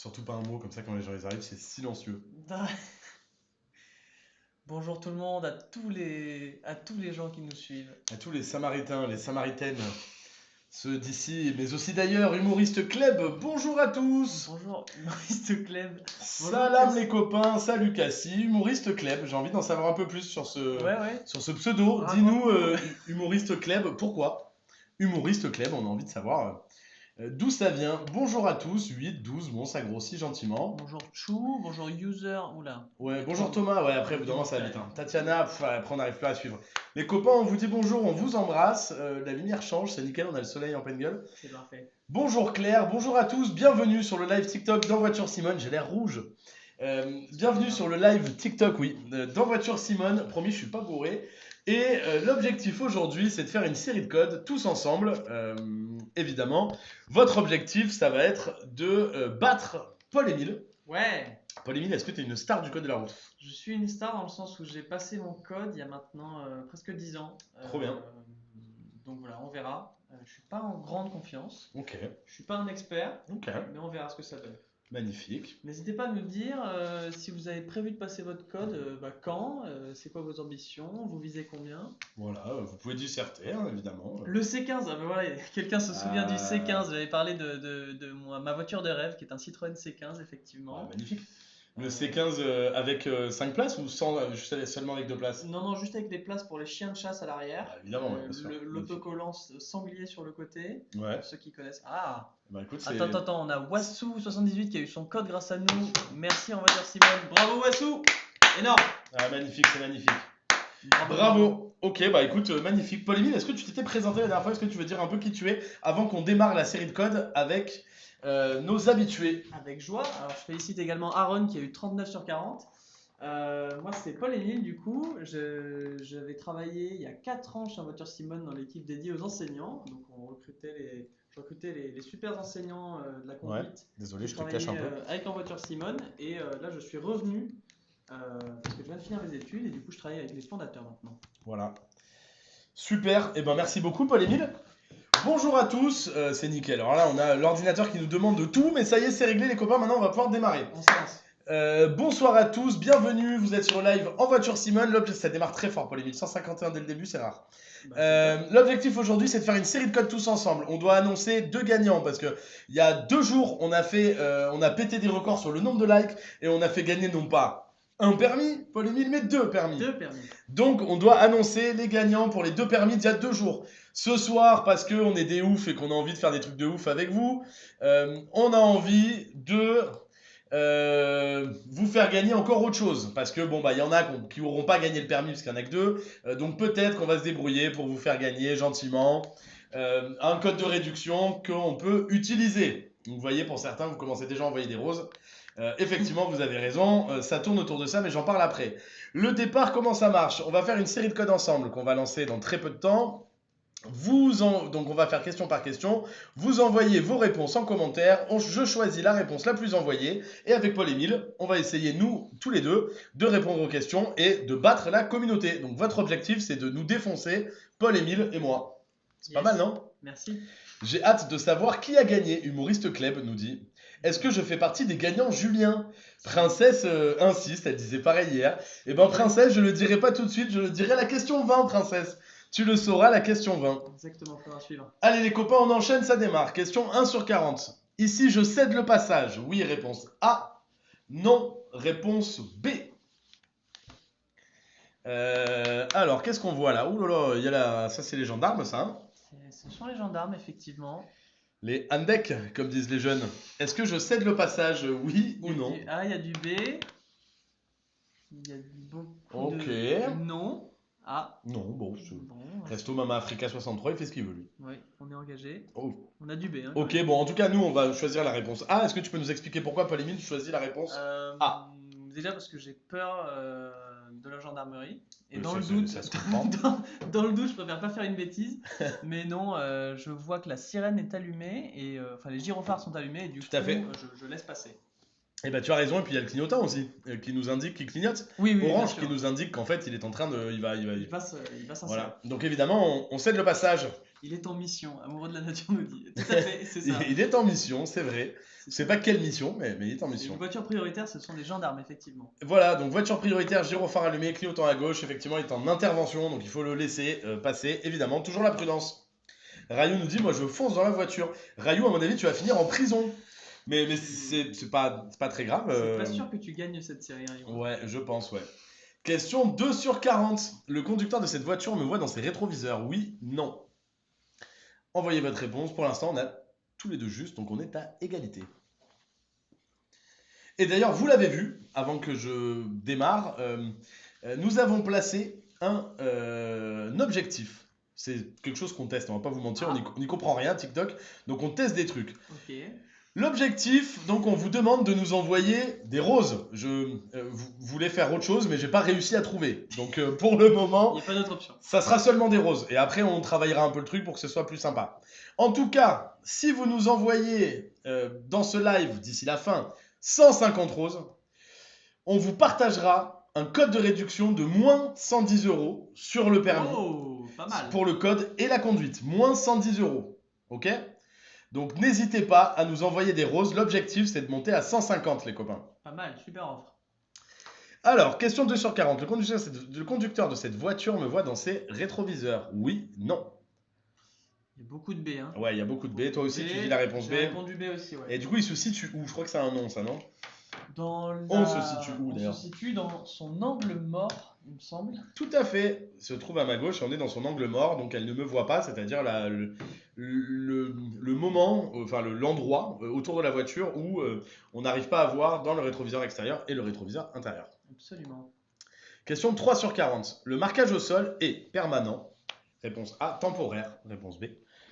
Surtout pas un mot comme ça quand les gens ils arrivent, c'est silencieux. Bonjour tout le monde, à tous les gens qui nous suivent. À tous les Samaritains, les Samaritaines, ceux d'ici, mais aussi d'ailleurs, humoriste Kleb, bonjour à tous. Bonjour, humoriste Clem. Salam Cassie. les copains, salut Cassie, humoriste Kleb, j'ai envie d'en savoir un peu plus sur Ouais. ce pseudo. Dis-nous, Raconte-nous. humoriste Kleb, pourquoi humoriste Kleb, on a envie de savoir d'où ça vient. Bonjour à tous, 8, 12, bon ça grossit gentiment. Bonjour Chou, bonjour user. Oula. Ouais, bonjour Thomas, ouais, après, évidemment, ça va vite. Hein. Tatiana, après, on n'arrive plus à suivre. Les copains, on vous dit bonjour, on vous embrasse. La lumière change, c'est nickel, on a le soleil en pleine gueule. C'est parfait. Bonjour Claire, bonjour à tous, bienvenue sur le live TikTok dans Voiture Simone, j'ai l'air rouge. Bienvenue sur le live TikTok, oui, dans Voiture Simone, promis, je suis pas bourré. Et l'objectif aujourd'hui, c'est de faire une série de codes, tous ensemble, évidemment. Votre objectif, ça va être de battre Paul-Émile. Ouais, Paul-Émile, est-ce que tu es une star du code de la route? je suis une star dans le sens où j'ai passé mon code il y a maintenant presque 10 ans. Trop bien. Donc voilà, on verra. Je suis pas en grande confiance. Ok, Je suis pas un expert, ok, mais on verra ce que ça donne. magnifique. N'hésitez pas à nous dire si vous avez prévu de passer votre code, quand, c'est quoi vos ambitions, vous visez combien. Voilà, vous pouvez disserter, hein, évidemment. Le C15, ah ben voilà, quelqu'un se souvient du Ah. C15, j'avais parlé de ma voiture de rêve qui est un Citroën C15 effectivement. Ouais, magnifique. Le C15 avec 5 places ou seulement avec 2 places? Non, juste avec des places pour les chiens de chasse à l'arrière. Bah, évidemment, ouais, bien sûr. L'autocollant sanglier sur le côté, Ouais, pour ceux qui connaissent. Ah, bah écoute, c'est. attends, on a Wassou78 qui a eu son code grâce à nous. Merci, on va dire Simone. Bravo Wassou, énorme. Ah, magnifique, c'est magnifique. Bravo. Ok, bah écoute, magnifique. Paul-Émile, est-ce que tu t'étais présenté la dernière fois? Est-ce que tu veux dire un peu qui tu es avant qu'on démarre la série de codes avec nos habitués? Avec joie. Alors, je félicite également Aaron qui a eu 39 sur 40. Moi, c'est Paul-Émile du coup. J'avais travaillé il y a 4 ans chez Voiture Simone dans l'équipe dédiée aux enseignants. Donc, je recrutais les super enseignants de la Ouais, conduite. désolé, je te cache un peu. Avec En Voiture Simone. Et là, je suis revenu parce que je viens de finir mes études et du coup, je travaille avec les fondateurs maintenant. Voilà. Super, et ben merci beaucoup Paul-Émile. Bonjour à tous, c'est nickel. Alors là, on a l'ordinateur qui nous demande de tout, mais ça y est, c'est réglé les copains, maintenant on va pouvoir démarrer. On se lance. Bonsoir à tous, bienvenue, vous êtes sur le live en voiture Simone. Ça démarre très fort Paul-Émile, 151 dès le début, c'est rare. L'objectif aujourd'hui, c'est de faire une série de codes tous ensemble. On doit annoncer 2 gagnants parce que il y a 2 jours, on a pété des records sur le nombre de likes et on a fait gagner non pas un permis, Paul-Émile, mais 2 permis. 2 permis. Donc, on doit annoncer les gagnants pour les 2 permis d'il y a 2 jours. Ce soir, parce qu'on est des oufs et qu'on a envie de faire des trucs de ouf avec vous, on a envie de vous faire gagner encore autre chose. Parce que, bon, bah, il y en a qui n'auront pas gagné le permis parce qu'il n'y en a que 2. Donc, peut-être qu'on va se débrouiller pour vous faire gagner gentiment un code de réduction qu'on peut utiliser. Donc, vous voyez, pour certains, vous commencez déjà à envoyer des roses. Effectivement, vous avez raison, ça tourne autour de ça, mais j'en parle après. Le départ, comment ça marche? On va faire une série de codes ensemble qu'on va lancer dans très peu de temps. Donc on va faire question par question. Vous envoyez vos réponses en commentaire. Je choisis la réponse la plus envoyée. Et avec Paul-Émile, on va essayer, nous, tous les deux, de répondre aux questions et de battre la communauté. Donc votre objectif, c'est de nous défoncer, Paul-Émile et moi. C'est pas mal, non? Merci. J'ai hâte de savoir qui a gagné. Humoriste Kleb nous dit. Est-ce que je fais partie des gagnants, Julien? Princesse insiste, elle disait pareil hier. Eh ben Princesse, je le dirai pas tout de suite, je le dirai à la question 20, Princesse. Tu le sauras, la question 20. Exactement, faudra suivre. Allez les copains, on enchaîne, ça démarre. Question 1 sur 40. Ici, je cède le passage. Oui, réponse A. Non, réponse B. Alors, qu'est-ce qu'on voit là? Ouh là là, il y a ça c'est les gendarmes, ça. Hein, Ce sont les gendarmes, effectivement. les Handek, comme disent les jeunes. Est-ce que je cède le passage, oui ou non? Il y a du A, il y a du B. Il y a beaucoup Ok. de non. Ah. Non, bon, Bon, Resto Mama Africa 63, il fait ce qu'il veut lui. oui, on est engagé. Oh. On a du B. Hein, Ok, bon, en tout cas, nous, on va choisir la réponse A. Est-ce que tu peux nous expliquer pourquoi, Paul-Émile, tu choisis la réponse A? Déjà parce que j'ai peur de la gendarmerie. Et Oui, dans ça, le ça- doute, ça se comprend. dans le doute, je préfère pas faire une bêtise. Mais non, je vois que la sirène est allumée et enfin les gyrophares sont allumés et du Tout à coup, fait. je laisse passer. Eh ben, tu as raison, et puis il y a le clignotant aussi, qui nous indique qu'il clignote. Oui, bien Orange sûr. qui nous indique qu'en fait, il est en train de. Il va. Il va s'insérer. Voilà. Donc évidemment, on cède le passage. Il est en mission, amoureux de la nature nous dit. Tout à fait, c'est ça. Il est en mission, c'est vrai. sais pas quelle mission, mais il est en Une mission. voiture prioritaire, ce sont des gendarmes, effectivement. Voilà, donc voiture prioritaire, gyrophare allumé, clignotant à gauche, effectivement, il est en intervention, donc il faut le laisser passer, évidemment, toujours la prudence. Rayou nous dit, moi je fonce dans la voiture. Rayou, à mon avis, tu vas finir en prison. Mais c'est pas très grave. C'est pas sûr que tu gagnes cette série, Rayou. Ouais, je pense, ouais. Question 2 sur 40. Le conducteur de cette voiture me voit dans ses rétroviseurs. Oui, non. Envoyez votre réponse. Pour l'instant, on a tous les deux juste, donc on est à égalité. Et d'ailleurs, vous l'avez vu, avant que je démarre, nous avons placé un objectif. C'est quelque chose qu'on teste, on va pas vous mentir, on n'y comprend rien, TikTok, donc on teste des trucs. Ok. L'objectif, donc on vous demande de nous envoyer des roses. Je voulais faire autre chose, mais j'ai pas réussi à trouver. Donc pour le Il moment, n'y a pas d'autre option. ça sera seulement des roses. Et après, on travaillera un peu le truc pour que ce soit plus sympa. En tout cas, si vous nous envoyez dans ce live, d'ici la fin, 150 roses, on vous partagera un code de réduction de moins 110 € sur le permis. Oh, pas mal. Pour le code et la conduite. Moins 110 €. Ok ? Donc n'hésitez pas à nous envoyer des roses. L'objectif, c'est de monter à 150, les copains. Pas mal, super offre. Alors, question 2 sur 40. Le conducteur de cette voiture me voit dans ses rétroviseurs. Oui, non. Il y a beaucoup de B, hein. Ouais, il y a beaucoup de B. Toi aussi, tu dis la réponse B. J'ai répondu B aussi, ouais. Et du coup, il se situe où ? Je crois que c'est un nom, ça, non ? On se situe où, d'ailleurs ? On se situe dans son angle mort, il me semble. Tout à fait. Il se trouve à ma gauche et on est dans son angle mort, donc elle ne me voit pas, c'est-à-dire le moment, enfin l'endroit autour de la voiture où on n'arrive pas à voir dans le rétroviseur extérieur et le rétroviseur intérieur. Absolument. Question 3 sur 40. Le marquage au sol est permanent. Réponse A, temporaire. Réponse B.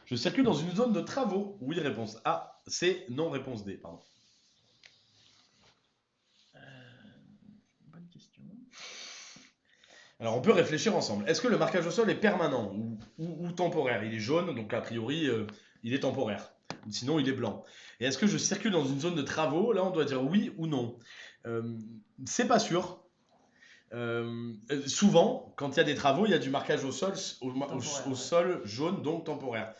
Je circule dans une zone de travaux. Oui, réponse A. C, non, réponse D. Pardon. Bonne question. Alors, on peut réfléchir ensemble. Est-ce que le marquage au sol est permanent ou temporaire ? Il est jaune, donc a priori, il est temporaire. Sinon, il est blanc. Et est-ce que je circule dans une zone de travaux ? Là, on doit dire oui ou non. C'est pas sûr. Souvent, quand il y a des travaux, il y a du marquage au sol, au sol jaune, donc temporaire.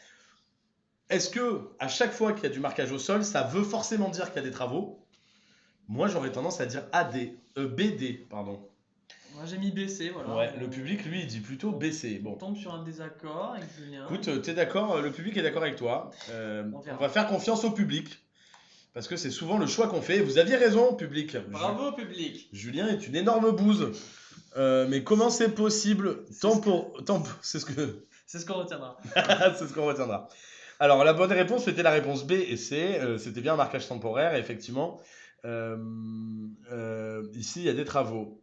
Est-ce que à chaque fois qu'il y a du marquage au sol, ça veut forcément dire qu'il y a des travaux ? Moi, j'aurais tendance à dire BD, pardon. Moi, j'ai mis BC, voilà. Ouais, le public, lui, il dit plutôt BC. Bon. On tombe sur un désaccord avec Julien. Écoute, t'es d'accord, le public est d'accord avec toi. On va faire confiance au public. Parce que c'est souvent le choix qu'on fait. Vous aviez raison, public. Bravo, public. Julien est une énorme bouse. Mais comment c'est possible ? C'est ce qu'on retiendra. C'est ce qu'on retiendra. Alors, la bonne réponse, c'était la réponse B et C. C'était bien un marquage temporaire. Et effectivement, ici, il y a des travaux.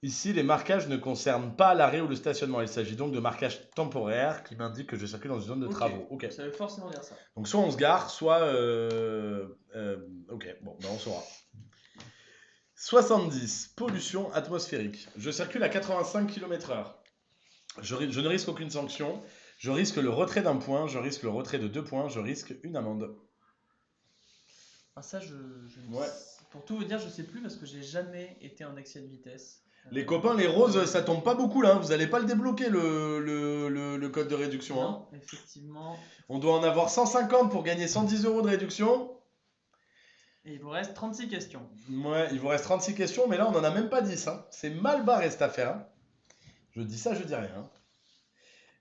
Ici, les marquages ne concernent pas l'arrêt ou le stationnement. Il s'agit donc de marquages temporaires qui m'indiquent que je circule dans une zone de travaux. Ok. Ça veut forcément dire ça. Donc, soit on se gare, soit... ok, bon, ben on saura. 70. Pollution atmosphérique. Je circule à 85 km/h. Je ne risque aucune sanction. Je risque le retrait d'un point. Je risque le retrait de 2 points. Je risque une amende. Ah, ça, Ouais. Pour tout vous dire, je sais plus parce que j'ai jamais été en excès de vitesse. Les copains, les roses, ça tombe pas beaucoup là. Vous n'allez pas le débloquer le code de réduction. Non, hein. Effectivement. On doit en avoir 150 pour gagner 110 € de réduction. Et il vous reste 36 questions. Ouais, il vous reste 36 questions, mais là on en a même pas 10. Hein. C'est mal barré cette affaire. Hein. Je dis ça, je dis rien. Hein.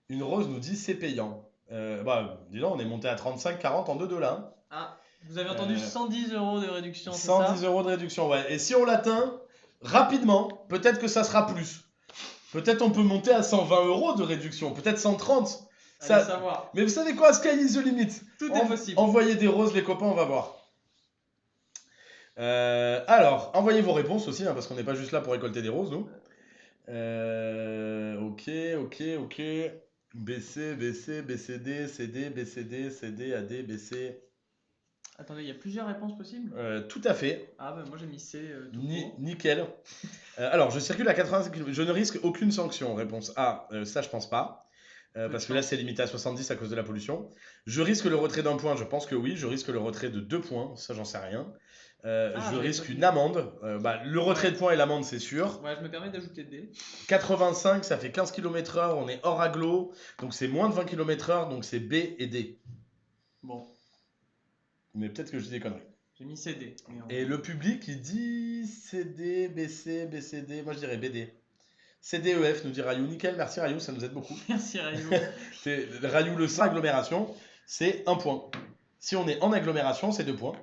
Une rose nous dit c'est payant. Dis donc, on est monté à 35, 40 en 2-2 là. Hein. Ah, vous avez entendu 110 € de réduction, c'est 110 € de réduction, ouais. Et si on l'atteint rapidement, peut-être que ça sera plus. Peut-être on peut monter à 120 € de réduction, peut-être 130. Allez savoir. Mais vous savez quoi, sky is the limit. Tout est possible. Envoyez des roses, les copains, on va voir. Alors, envoyez vos réponses aussi, hein, parce qu'on n'est pas juste là pour récolter des roses, nous. Ok. BC, BCD, CD, BCD, CD, AD, BC. Attendez, il y a plusieurs réponses possibles ? Tout à fait. Ah bah moi j'ai mis C. Nickel. Alors, je circule à 85 km. Je ne risque aucune sanction. Réponse A, ça je pense pas. Parce que là c'est limité à 70 à cause de la pollution. Je risque le retrait d'un point, je pense que oui. Je risque le retrait de 2 points, ça j'en sais rien. Je risque une amende. Le retrait de points et l'amende c'est sûr. Ouais, je me permets d'ajouter D. 85, ça fait 15 km/h, on est hors agglo. Donc c'est moins de 20 km/h, donc c'est B et D. Bon. Mais peut-être que je dis des conneries. J'ai mis CD. Et le public, il dit CD, BC, BCD. Moi, je dirais BD. CDEF, nous dit Rayou. Nickel, merci Rayou, ça nous aide beaucoup. Merci Rayou. Rayou, le 5 agglomération, c'est 1 point. Si on est en agglomération, c'est 2 points.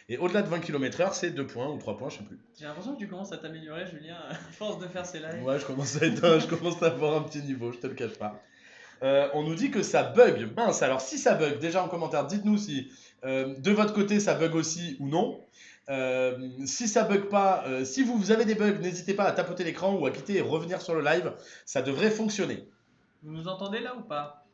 Et au-delà de 20 km/h, c'est 2 points ou 3 points, je sais plus. J'ai l'impression que tu commences à t'améliorer, Julien, à force de faire ces lives. Ouais, je commence à avoir un petit niveau, je te le cache pas. On nous dit que ça bug. Mince, alors si ça bug, déjà en commentaire, dites-nous si de votre côté ça bug aussi ou non. Si ça bug pas, si vous avez des bugs, n'hésitez pas à tapoter l'écran ou à quitter et revenir sur le live. Ça devrait fonctionner. Vous nous entendez là ou pas?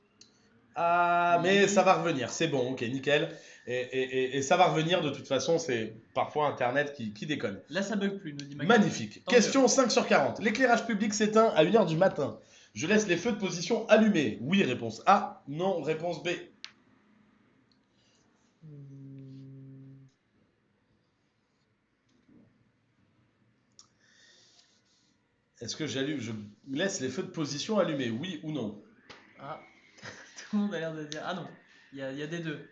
Ah, mais Oui. ça va revenir, c'est bon, ok, nickel. Et ça va revenir, de toute façon, c'est parfois Internet qui déconne. Là, ça bug plus, nous dit Max. Magnifique. Tant Question 5 sur 40. L'éclairage public s'éteint à 1h du matin. Je laisse les feux de position allumés. Oui, réponse A. Non, réponse B. Est-ce que je laisse les feux de position allumés? Oui ou non? Ah, tout le monde a l'air de dire. Ah non, il y a des deux.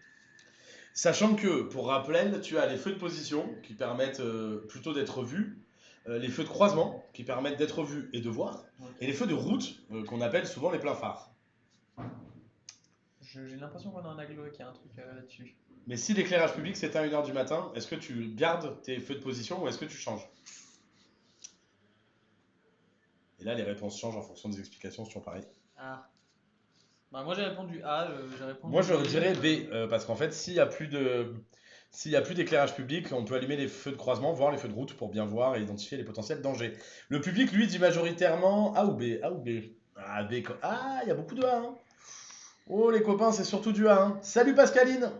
Sachant que, pour rappel, tu as les feux de position qui permettent plutôt d'être vus, les feux de croisement qui permettent d'être vus et de voir, et les feux de route qu'on appelle souvent les pleins phares. J'ai l'impression qu'on a un aglo et qu'il y a un truc là-dessus. Mais si l'éclairage public s'éteint à 1h du matin, est-ce que tu gardes tes feux de position ou est-ce que tu changes? Et là, les réponses changent en fonction des explications, c'est toujours pareil. Ah. Bah, moi j'ai répondu A, j'ai répondu Moi, je B. dirais B, parce qu'en fait, s'il y a plus d'éclairage public, on peut allumer les feux de croisement, voir les feux de route pour bien voir et identifier les potentiels dangers. Le public, lui, dit majoritairement A ou B. A ou B. Ah, B. Ah, il y a beaucoup de A. Hein. Oh, les copains, c'est surtout du A. Hein. Salut Pascaline.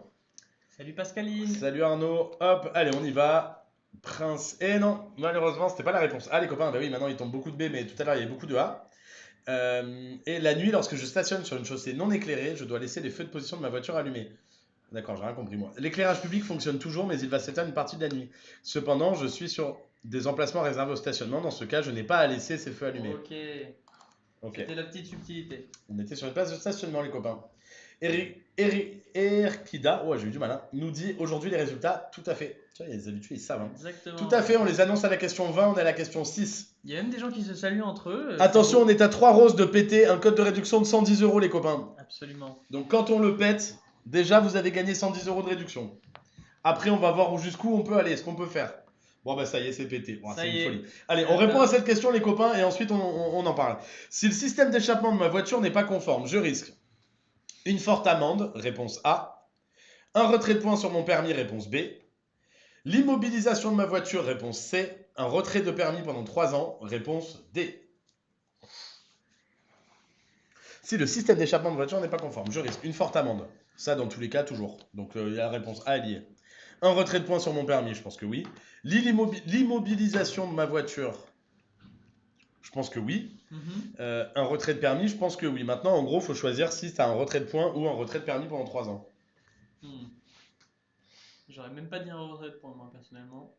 Salut Pascaline. Salut Arnaud. Hop, allez, on y va. Prince. Eh non, malheureusement, c'était pas la réponse. Ah, les copains, bah oui, maintenant il tombe beaucoup de B, mais tout à l'heure il y avait beaucoup de A. Et la nuit, lorsque je stationne sur une chaussée non éclairée, je dois laisser les feux de position de ma voiture allumés. D'accord, j'ai rien compris moi. L'éclairage public fonctionne toujours, mais il va s'éteindre une partie de la nuit. Cependant, je suis sur des emplacements réservés au stationnement. Dans ce cas, je n'ai pas à laisser ces feux allumés. Ok. C'était la petite subtilité. On était sur une place de stationnement, les copains. Erkida, ouais, j'ai eu du mal, hein, nous dit aujourd'hui les résultats. Tout à fait. Tu vois, il y a des habitués, ils savent. Hein. Exactement. Tout à fait, on les annonce à la question 20, on est à la question 6. Il y a même des gens qui se saluent entre eux. Attention, on est à 3 roses de péter un code de réduction de 110 €, les copains. Absolument. Donc quand on le pète, déjà vous avez gagné 110 € de réduction. Après, on va voir jusqu'où on peut aller, ce qu'on peut faire. Bon, bah ça y est, c'est pété. Bon, c'est une folie. Allez, on répond à cette question, les copains, et ensuite on en parle. Si le système d'échappement de ma voiture n'est pas conforme, je risque une forte amende, réponse A. Un retrait de points sur mon permis, réponse B. L'immobilisation de ma voiture, réponse C. Un retrait de permis pendant 3 ans, réponse D. Si le système d'échappement de voiture n'est pas conforme, je risque une forte amende. Ça, dans tous les cas, toujours. Donc la réponse A est liée. Un retrait de points sur mon permis, je pense que oui. L'immobilisation de ma voiture, je pense que oui. Un retrait de permis, je pense que oui. Maintenant, en gros, il faut choisir si tu as un retrait de points ou un retrait de permis pendant 3 ans. J'aurais même pas dit un retrait de points, moi, personnellement.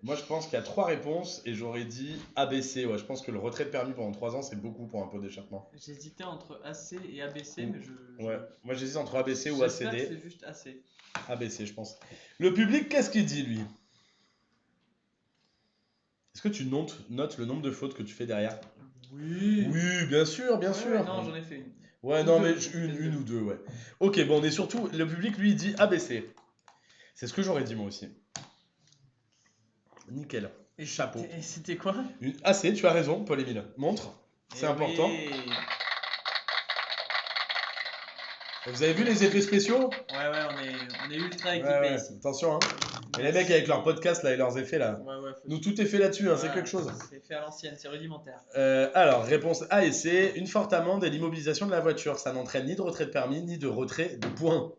Moi, je pense qu'il y a 3 réponses et j'aurais dit ABC. Ouais, je pense que le retrait de permis pendant 3 ans, c'est beaucoup pour un pot d'échappement. J'hésitais entre AC et ABC, mais Ouais, moi j'hésite entre ABC ou ACD. J'espère que c'est juste AC. ABC, je pense. Le public, qu'est-ce qu'il dit, lui? Est-ce que tu notes le nombre de fautes que tu fais derrière? Oui. Oui, bien sûr, bien sûr. Non, j'en ai fait une. Ouais, non, mais une ou deux, ouais. Ok, bon, on est surtout. Le public, lui, il dit ABC. C'est ce que j'aurais dit, moi aussi. Nickel. Et chapeau. Et c'était quoi? Une AC, tu as raison, Paul-Émile. Montre. C'est important. Oui. Vous avez vu les effets spéciaux? Ouais, on est ultra équipés ici. Attention, hein. Et les mecs avec leurs podcasts là et leurs effets là. Nous tout est fait là-dessus, hein, c'est quelque chose. C'est fait à l'ancienne, c'est rudimentaire. Alors, réponse A et C, une forte amende et l'immobilisation de la voiture. Ça n'entraîne ni de retrait de permis, ni de retrait de points.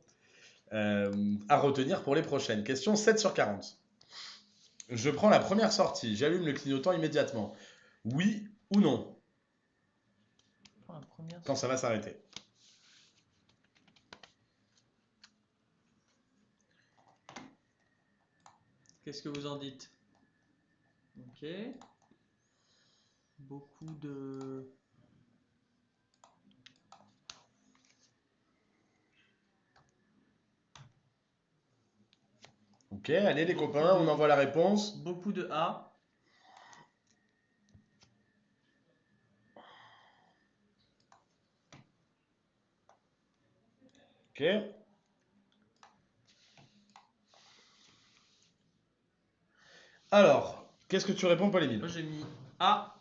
À retenir pour les prochaines. Question 7 sur 40. Je prends la première sortie, j'allume le clignotant immédiatement. Oui ou non? Quand ça va s'arrêter. Qu'est-ce que vous en dites? Ok. Beaucoup de... Ok, allez les copains, on envoie la réponse. Beaucoup de A. Ok. Alors, qu'est-ce que tu réponds, Paul-Émile? Moi j'ai mis A.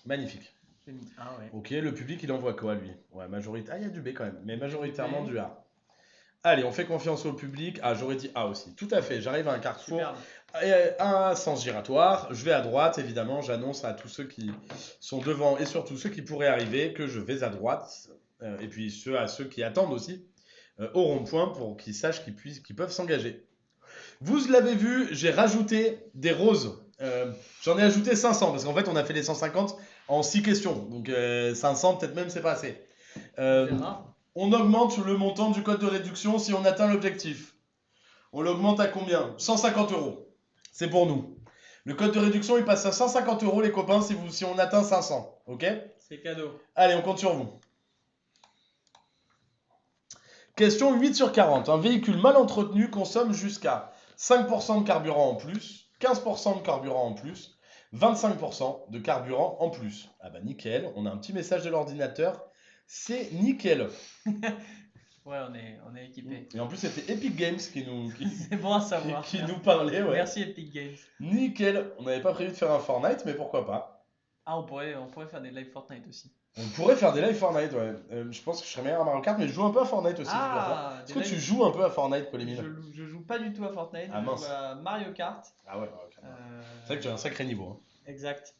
Magnifique. J'ai mis A, ouais. Ok, le public, il envoie quoi, lui? Ouais, majorité. Ah, il y a du B quand même, mais majoritairement B. du A. Allez, on fait confiance au public. Ah, j'aurais dit A aussi. Tout à fait, j'arrive à un carrefour. Superbe. Un sens giratoire. Je vais à droite, évidemment. J'annonce à tous ceux qui sont devant et surtout ceux qui pourraient arriver que je vais à droite. Et puis à ceux qui attendent aussi au rond-point pour qu'ils sachent qu'ils peuvent s'engager. Vous l'avez vu, j'ai rajouté des roses. J'en ai ajouté 500 parce qu'en fait, on a fait les 150 en 6 questions. Donc 500, peut-être même, c'est pas assez. On verra. On augmente le montant du code de réduction si on atteint l'objectif. On l'augmente à combien? 150 euros. C'est pour nous. Le code de réduction, il passe à 150 euros, les copains, si on atteint 500. Ok? C'est cadeau. Allez, on compte sur vous. Question 8 sur 40. Un véhicule mal entretenu consomme jusqu'à 5% de carburant en plus, 15% de carburant en plus, 25% de carburant en plus. Ah bah nickel, on a un petit message de l'ordinateur. C'est nickel. Ouais, on est équipé. Et en plus, c'était Epic Games C'est bon à savoir. qui nous parlait. Ouais. Merci Epic Games. Nickel. On n'avait pas prévu de faire un Fortnite, mais pourquoi pas. Ah, on pourrait faire des live Fortnite aussi. On pourrait faire des lives Fortnite, ouais. Je pense que je serais meilleur à Mario Kart, mais je joue un peu à Fortnite aussi. Ah, Est-ce que tu joues un peu à Fortnite, je, Pauline? je joue pas du tout à Fortnite, Ah, je mince. joue à Mario Kart. Ah ouais, ok. Euh, C'est vrai que tu as un sacré niveau. Hein. Exact.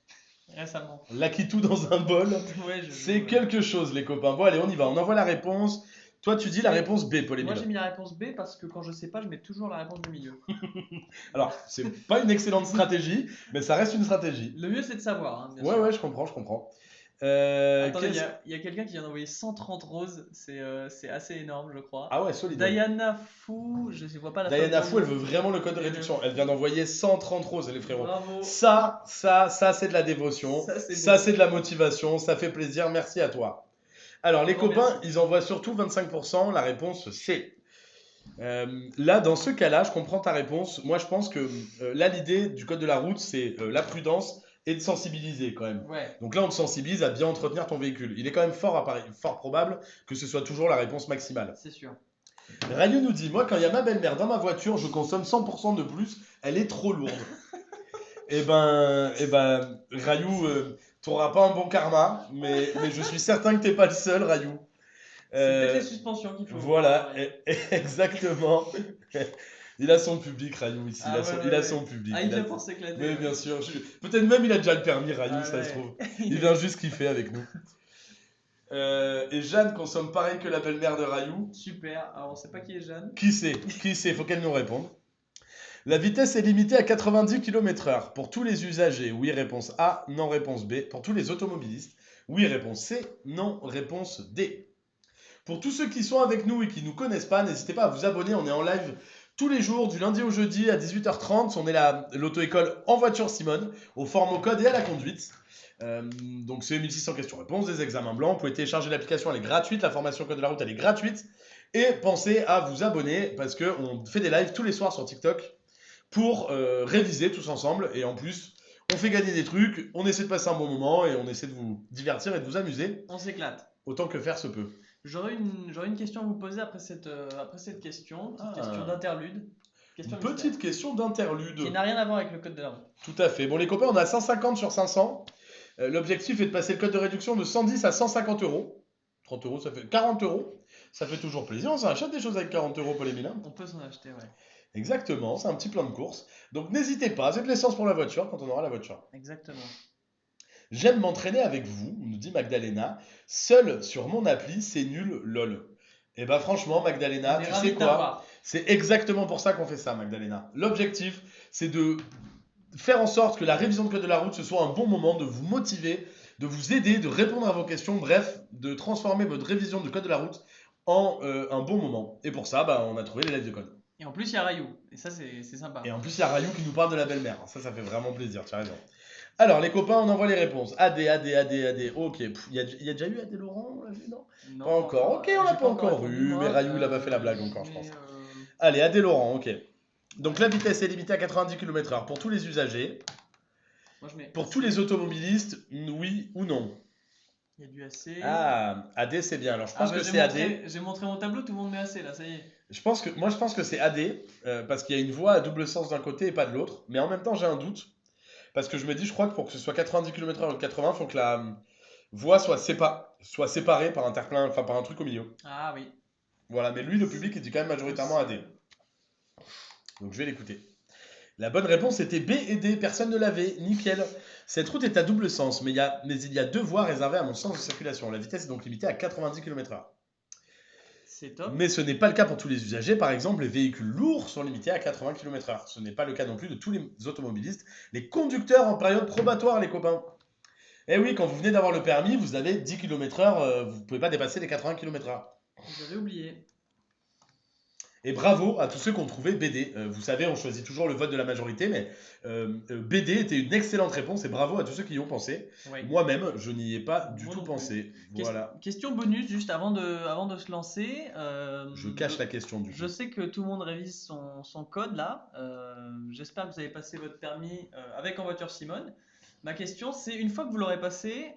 Récemment. Lakitu dans un bol, Ouais, c'est joue, quelque chose, les copains. Bon, allez, on y va. On envoie la réponse. Toi, tu dis la réponse B, Moi, Pauline. j'ai mis la réponse B parce que quand je sais pas, je mets toujours la réponse du milieu. Alors, c'est pas une excellente stratégie, mais ça reste une stratégie. Le mieux, c'est de savoir, hein, bien Ouais, sûr. ouais, je comprends, je comprends. Attendez, qu'est-ce- il y a quelqu'un qui vient d'envoyer 130 roses. C'est assez énorme, je crois. Ah ouais, solide. Diana Fou, je ne vois pas la Diana femme Fou, elle pour veut nous. vraiment le code de Diana réduction. Fou. Elle vient d'envoyer 130 roses, les frérots. Bravo. Ça, c'est de la dévotion. Ça, c'est Ça, beau. c'est de la motivation. Ça fait plaisir. Merci à toi. Alors, les Grand copains, merci. ils envoient surtout 25%. La réponse, c'est. Là, dans ce cas-là, je comprends ta réponse. Moi, je pense que là, l'idée du code de la route, c'est la prudence et de sensibiliser quand même. Ouais, Donc là, on te sensibilise à bien entretenir ton véhicule. Il est quand même fort probable que ce soit toujours la réponse maximale. c'est sûr. Rayou nous dit, moi, quand il y a ma belle-mère dans ma voiture, je consomme 100% de plus. Elle est trop lourde. Rayou, t'auras pas un bon karma, mais je suis certain que t'es pas le seul, Rayou. C'est peut-être Euh, les suspensions qu'il faut. Voilà, voir, ouais. exactement. Il a son public, Rayou, ici. Ah, ouais, Il a ouais. son public. Ah, il vient pour s'éclater. Oui, Ouais. bien sûr. Peut-être même il a déjà le permis, Rayou, Ah, ça se ouais. trouve. Il vient juste kiffer avec nous. Et Jeanne consomme pareil que la belle-mère de Rayou. Super. Alors, on sait pas qui est Jeanne. Qui sait? Faut qu'elle nous réponde. La vitesse est limitée à 90 km/h pour tous les usagers. Oui, réponse A. Non, réponse B. Pour tous les automobilistes. Oui, réponse C. Non, réponse D. Pour tous ceux qui sont avec nous et qui ne nous connaissent pas, n'hésitez pas à vous abonner. On est en live tous les jours, du lundi au jeudi à 18h30. On est l'auto-école En Voiture Simone, au format code et à la conduite. Donc c'est 1600 questions-réponses, des examens blancs. Vous pouvez télécharger l'application, elle est gratuite. La formation code de la route, elle est gratuite. Et pensez à vous abonner parce qu'on fait des lives tous les soirs sur TikTok pour réviser tous ensemble. Et en plus, on fait gagner des trucs, on essaie de passer un bon moment et on essaie de vous divertir et de vous amuser. On s'éclate. Autant que faire se peut. J'aurais une question à vous poser après cette question. Petite question d'interlude. Question Une petite question d'interlude. qui n'a rien à voir avec le code de la route. Tout à fait. Bon, les copains, on a 150 sur 500. L'objectif est de passer le code de réduction de 110 à 150 euros. 30 euros, ça fait 40 euros. Ça fait toujours plaisir. On s'achète des choses avec 40 euros, Paul Émile. On peut s'en acheter, ouais. Exactement, c'est un petit plan de course. Donc n'hésitez pas, c'est de l'essence pour la voiture quand on aura la voiture. Exactement. J'aime m'entraîner avec vous, nous dit Magdalena. Seul sur mon appli, c'est nul, lol. Et bah franchement, Magdalena, On est tu ravis sais de quoi? t'avoir. C'est exactement pour ça qu'on fait ça, Magdalena. L'objectif, c'est de faire en sorte que la révision de code de la route, ce soit un bon moment, de vous motiver, de vous aider, de répondre à vos questions, bref, de transformer votre révision de code de la route en un bon moment. Et pour ça, bah, on a trouvé les lives de code. Et en plus, il y a Rayou. Et ça, c'est sympa. Et en plus, il y a Rayou qui nous parle de la belle-mère. Ça fait vraiment plaisir, tu as raison. Alors, les copains, on envoie les réponses. AD, AD, AD, AD. Ok, il y a déjà eu AD Laurent, on l'a vu, non? Non, Pas encore. Ok, on l'a j'ai pas encore répondu, eu, moi, mais Rayou, il a pas fait la blague encore, je mais, pense. Allez, AD Laurent, ok. Donc la vitesse est limitée à 90 km/h pour tous les usagers. Moi, je mets Pour AC. tous les automobilistes, oui ou non? Il y a du AC. Ah, AD c'est bien. Alors je pense bah, que c'est AD. j'ai montré mon tableau, tout le monde met AC là, ça y est. Moi je pense que c'est AD parce qu'il y a une voie à double sens d'un côté et pas de l'autre. Mais en même temps j'ai un doute parce que je me dis, je crois que pour que ce soit 90 km/h ou 80, il faut que la voie soit séparée par un terre-plein, enfin par un truc au milieu. Ah oui. Voilà, mais lui le public il dit quand même majoritairement AD. Donc je vais l'écouter. La bonne réponse était B et D, personne ne l'avait, nickel. Cette route est à double sens, mais il y a deux voies réservées à mon sens de circulation. La vitesse est donc limitée à 90 km/h. C'est top. Mais ce n'est pas le cas pour tous les usagers. Par exemple, les véhicules lourds sont limités à 80 km/h. Ce n'est pas le cas non plus de tous les automobilistes. Les conducteurs en période probatoire, les copains. Eh oui, quand vous venez d'avoir le permis, vous avez 10 km/h, vous ne pouvez pas dépasser les 80 km/h. J'avais oublié. Et bravo à tous ceux qui ont trouvé BD. Vous savez, on choisit toujours le vote de la majorité, mais BD était une excellente réponse et bravo à tous ceux qui y ont pensé. Ouais. Moi-même, je n'y ai pas du Moi tout non pensé. Voilà. Question bonus, juste avant de se lancer. Je cache la question du coup. Je sais que tout le monde révise son code là. J'espère que vous avez passé votre permis avec En Voiture Simone. Ma question, c'est une fois que vous l'aurez passé,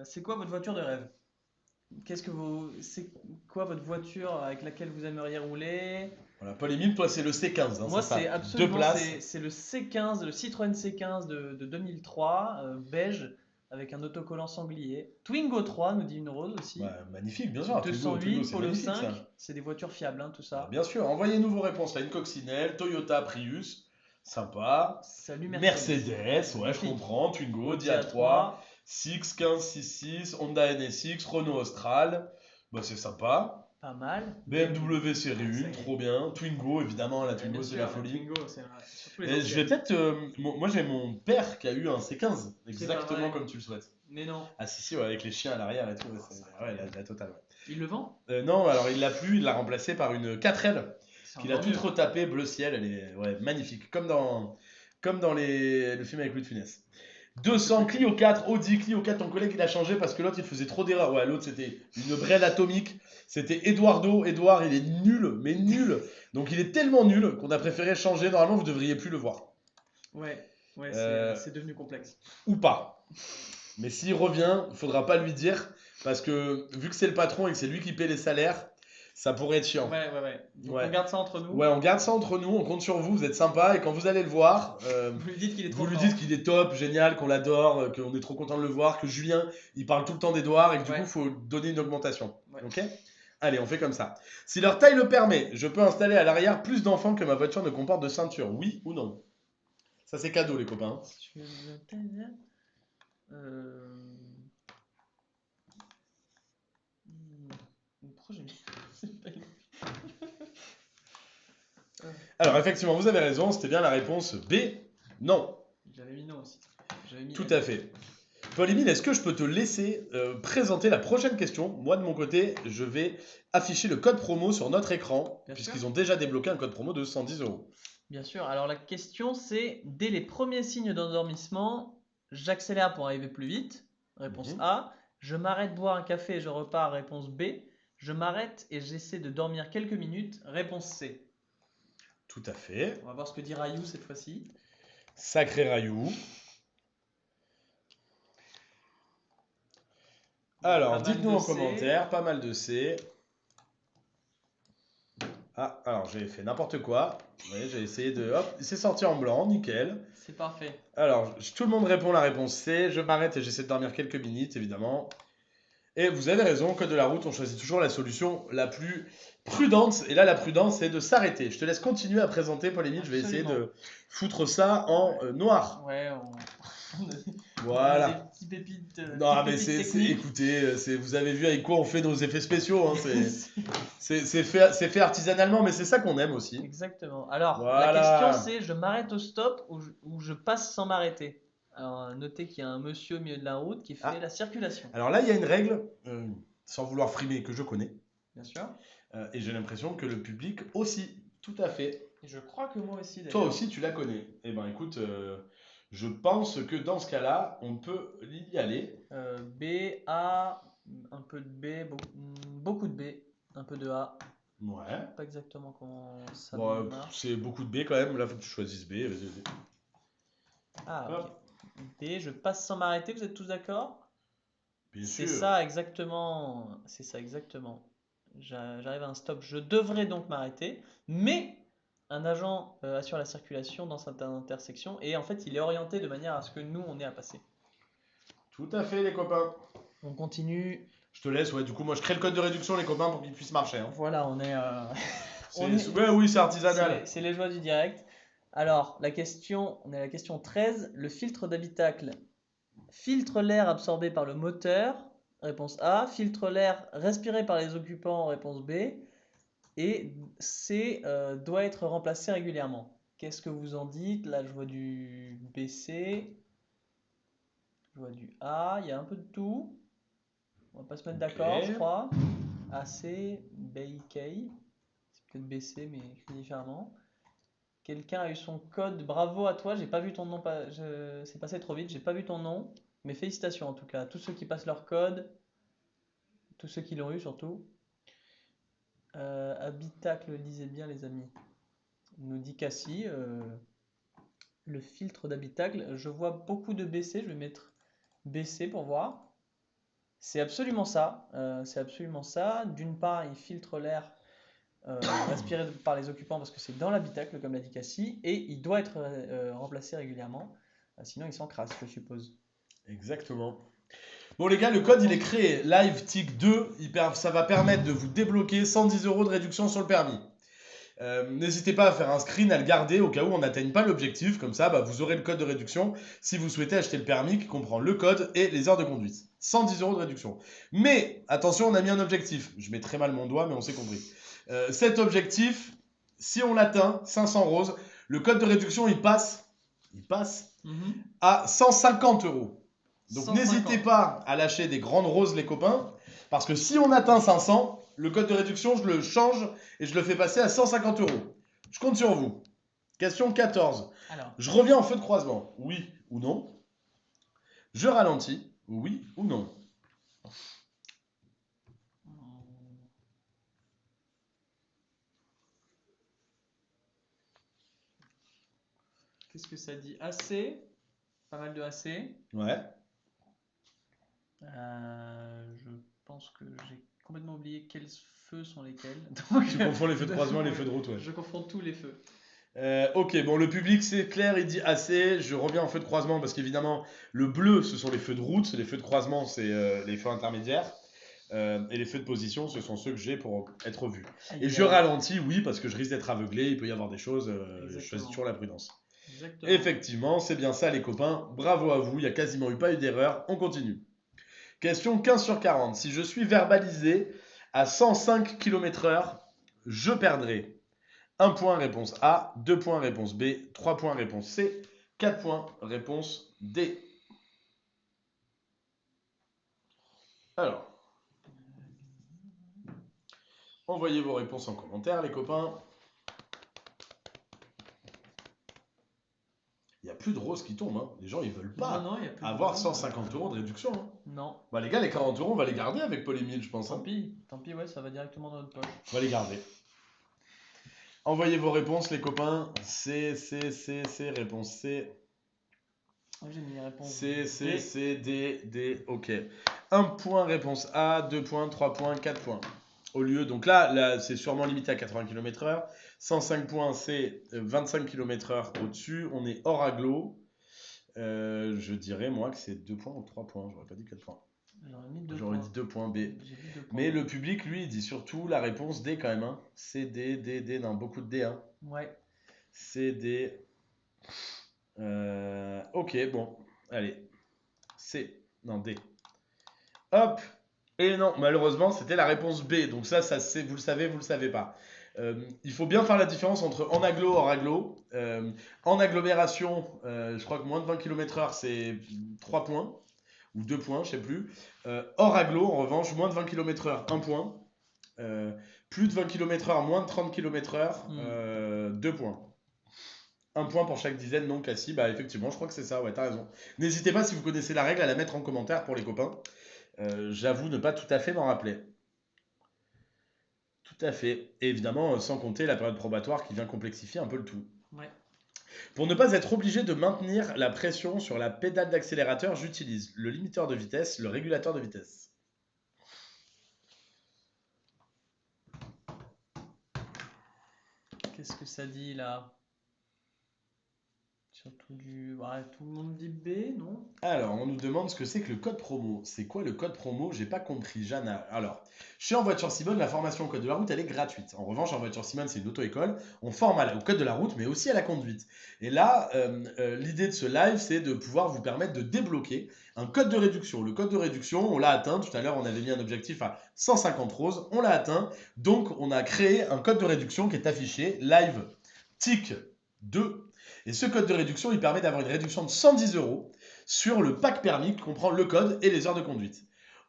c'est quoi votre voiture de rêve? C'est quoi votre voiture avec laquelle vous aimeriez rouler? Voilà, Paul-Émile, toi c'est le C15, hein, Moi, c'est ça. c'est Deux absolument places. c'est le C15, le Citroën C15 de 2003, beige, avec un autocollant sanglier. Twingo 3, nous dit une rose aussi. Bah, magnifique, bien sûr. Twingo, 208, c'est Polo magnifique 5, ça. c'est des voitures fiables, hein, tout Bah, ça. bien sûr, envoyez-nous vos réponses là. Une coccinelle, Toyota, Prius, sympa. Salut Mercedes, ouais, je Magnifique. comprends. Twingo, Audi Dia3, Six, 15, 66, Honda NSX, Renault Austral. Bah, c'est sympa. pas mal. BMW série Ça y 1, est. trop bien. Twingo, évidemment, la Ouais, Twingo bien c'est sûr, la folie. Twingo, surtout les Et je vais anciennes. peut-être. Moi j'ai mon père qui a eu un C15, C'est pas exactement vrai. comme tu le souhaites. Mais non, Ah si, si, ouais, avec les chiens à l'arrière et tout. Ouais, c'est ouais, la totale. Ouais. il le vend? Non, alors il l'a plus, il l'a remplacé par une 4L C'est qu'il a encore toute mieux. retapée, bleu ciel, elle est ouais, magnifique, comme dans le film avec Louis de Funès. 200 Clio 4, Audi Clio 4, ton collègue il a changé parce que l'autre il faisait trop d'erreurs. Ouais, l'autre c'était une brêle atomique, c'était Eduardo. Edouard il est nul, mais nul. Donc il est tellement nul qu'on a préféré changer. Normalement vous devriez plus le voir. Ouais, Euh, c'est devenu complexe. Ou pas. Mais s'il revient, il faudra pas lui dire parce que vu que c'est le patron et que c'est lui qui paie les salaires, ça pourrait être chiant. Ouais. Donc Ouais. on garde ça entre nous. Ouais, on garde ça entre nous, on compte sur vous, vous êtes sympa et quand vous allez le voir, Vous lui dites qu'il est trop vous lui fort. dites qu'il est top, génial, qu'on l'adore, qu'on est trop content de le voir, que Julien, il parle tout le temps d'Edouard et que du Ouais. coup, il faut donner une augmentation. Ouais. Ok? Allez, on fait comme ça. Si leur taille le permet, je peux installer à l'arrière plus d'enfants que ma voiture ne comporte de ceinture, oui ou non? Ça, c'est cadeau, les copains. Pourquoi j'ai mis Alors, effectivement, vous avez raison, c'était bien la réponse B. Non. J'avais mis non aussi. J'avais mis Tout M. à fait. Paul-Émile, est-ce que je peux te laisser présenter la prochaine question? Moi, de mon côté, je vais afficher le code promo sur notre écran, Bien puisqu'ils sûr. ont déjà débloqué un code promo de 110 euros. Bien sûr. Alors la question c'est, dès les premiers signes d'endormissement, j'accélère pour arriver plus vite. Réponse Mhm. A. Je m'arrête boire un café et je repars. Réponse B. Je m'arrête et j'essaie de dormir quelques minutes. Réponse C. Tout à fait. On va voir ce que dit Rayou cette fois-ci. Sacré Rayou. Alors, dites-nous en commentaire, pas mal de C. Ah, alors j'ai fait n'importe quoi. Oui, j'ai essayé de... Hop, c'est sorti en blanc, nickel. C'est parfait. Alors, tout le monde répond la réponse C. Je m'arrête et j'essaie de dormir quelques minutes, évidemment. Et vous avez raison, code de la route, on choisit toujours la solution la plus prudente. Et là, la prudence, c'est de s'arrêter. Je te laisse continuer à présenter, Paul-Émile. Je vais essayer Absolument. de foutre ça en noir. Ouais, on a des Voilà. petites pépites, Non, petites mais pépites techniques. écoutez, vous avez vu avec quoi on fait nos effets spéciaux. Hein, c'est fait artisanalement, mais c'est ça qu'on aime aussi. Exactement. Alors, Voilà. la question c'est, je m'arrête au stop ou je passe sans m'arrêter? Alors, notez qu'il y a un monsieur au milieu de la route qui fait la circulation. Alors là, il y a une règle, sans vouloir frimer, que je connais. Bien sûr. Et j'ai l'impression que le public aussi, tout à fait. Et je crois que moi aussi d'ailleurs. Toi aussi, tu la connais. Eh ben écoute, je pense que dans ce cas-là, on peut y aller. B, A, un peu de B, beaucoup de B, un peu de A. Ouais. Pas exactement comment ça Bon, marche. c'est beaucoup de B quand même. Là, faut que tu choisisses B. Vas-y, vas-y. Ah, ok. Hop, B, je passe sans m'arrêter, vous êtes tous d'accord? bien C'est sûr. ça exactement. C'est ça exactement. J'arrive à un stop. Je devrais donc m'arrêter, mais un agent assure la circulation dans cette intersection et en fait il est orienté de manière à ce que nous on ait à passer. Tout à fait, les copains. On continue. Je te laisse, ouais. Du coup, moi, je crée le code de réduction, les copains, pour qu'ils puissent marcher. Hein. Voilà, on est, on C'est, est, ouais, oui, c'est c'est artisanal. c'est les joies du direct. Alors, on est à la question 13. Le filtre d'habitacle filtre l'air absorbé par le moteur, réponse A. Filtre l'air respiré par les occupants, réponse B. Et C doit être remplacé régulièrement. Qu'est-ce que vous en dites? Là, je vois du BC, je vois du A, il y a un peu de tout. On va pas se mettre d'accord, je Ok. crois. AC, BIK, c'est peut-être BC, mais écrit différemment. Quelqu'un a eu son code, bravo à toi, j'ai pas vu ton nom, c'est passé trop vite, j'ai pas vu ton nom, mais félicitations en tout cas. Tous ceux qui passent leur code, tous ceux qui l'ont eu surtout. Habitacle, lisez bien les amis. Nous dit Cassie, le filtre d'habitacle, je vois beaucoup de BC, je vais mettre BC pour voir. C'est absolument ça, c'est absolument ça. D'une part, il filtre l'air respiré par les occupants parce que c'est dans l'habitacle, comme l'a dit Cassie, et il doit être remplacé régulièrement, sinon il s'encrasse, je suppose. Exactement. Bon, les gars, le code, il est créé. Live TIC 2, ça va permettre de vous débloquer 110 € de réduction sur le permis. N'hésitez pas à faire un screen, à le garder au cas où on n'atteigne pas l'objectif. Comme ça, bah, vous aurez le code de réduction si vous souhaitez acheter le permis qui comprend le code et les heures de conduite. 110 € de réduction. Mais attention, on a mis un objectif. Je mets très mal mon doigt, mais on s'est compris. Cet objectif, si on l'atteint, 500 roses, le code de réduction, il passe à 150 €. Donc n'hésitez 150. pas à lâcher des grandes roses, les copains, parce que si on atteint 500, le code de réduction, je le change et je le fais passer à 150 €. Je compte sur vous. Question 14. Alors, Je reviens en feu de croisement. Oui ou non? Je ralentis. Oui ou non? qu'est-ce que ça dit? AC, pas mal de AC. Ouais. Je pense que j'ai complètement oublié quels feux sont lesquels. Donc, Tu confonds les feux de croisement et les ouais, feux de route, ouais. je confonds tous les feux. Ok, bon, le public c'est clair, il dit assez. Je reviens en feu de croisement parce qu'évidemment, le bleu ce sont les feux de route, les feux de croisement c'est les feux intermédiaires. Et les feux de position, ce sont ceux que j'ai pour être vus. Et Aïe, je aïe. ralentis, oui, parce que je risque d'être aveuglé, il peut y avoir des choses, je choisis Exactement. toujours la prudence. Exactement. Effectivement, c'est bien ça les copains, bravo à vous, il n'y a quasiment pas eu d'erreur, on continue. Question 15 sur 40, si je suis verbalisé à 105 km/h, je perdrai 1 point réponse A, 2 points réponse B, 3 points réponse C, 4 points réponse D. Alors, envoyez vos réponses en commentaire les copains. Il n'y a plus de roses qui tombent. Hein. Les gens, ils veulent pas Non, il y a plus de avoir roses. 150 € de réduction. Hein. Non. Bah, les gars, les 40 €, on va les garder avec Paul Emile, je pense. Tant Hein. pis, ouais, ça va directement dans notre poche. On va les garder. Envoyez vos réponses, les copains. C, réponse C. Moi, j'ai mis les réponses C, D, ok. 1 point réponse A, 2 points, 3 points, 4 points. Au lieu, donc là c'est sûrement limité à 80 km/h. 105 points, c'est 25 km/h au-dessus. On est hors agglo. Je dirais, moi, que c'est 2 points ou 3 points. J'aurais pas dit 4 points. J'aurais dit 2 points B. J'ai dit 2 points. Mais le public, lui, il dit surtout la réponse D quand même. Hein. C, D. Non, beaucoup de D. Hein. Ouais. C, D. Ok, bon. Allez. C. Non, D. Hop. Et non, malheureusement, c'était la réponse B. Donc ça c'est, vous le savez pas. Il faut bien faire la différence entre en agglo, hors agglo. En agglomération, je crois que moins de 20 km/h, c'est 3 points. Ou 2 points, je sais plus. Hors agglo, en revanche, moins de 20 km/h, 1 point. Plus de 20 km/h, moins de 30 km/h, 2 points. 1 point pour chaque dizaine, non Cassie. Bah effectivement, je crois que c'est ça, ouais, t'as raison. N'hésitez pas, si vous connaissez la règle, à la mettre en commentaire pour les copains. J'avoue ne pas tout à fait m'en rappeler. Tout à fait. Et évidemment, sans compter la période probatoire qui vient complexifier un peu le tout. Ouais. Pour ne pas être obligé de maintenir la pression sur la pédale d'accélérateur, j'utilise le limiteur de vitesse, le régulateur de vitesse. Qu'est-ce que ça dit là? Surtout du. Ouais, tout le monde dit B, non? Alors, on nous demande ce que c'est que le code promo. C'est quoi le code promo? J'ai pas compris, Jeanne. Alors, chez En Voiture Simone, la formation au code de la route, elle est gratuite. En revanche, En Voiture Simone, c'est une auto-école. On forme au code de la route, mais aussi à la conduite. Et là, l'idée de ce live, c'est de pouvoir vous permettre de débloquer un code de réduction. Le code de réduction, on l'a atteint. Tout à l'heure, on avait mis un objectif à 150 roses. On l'a atteint. Donc, on a créé un code de réduction qui est affiché, live TIC 2. Et ce code de réduction, il permet d'avoir une réduction de 110 € sur le pack permis qui comprend le code et les heures de conduite.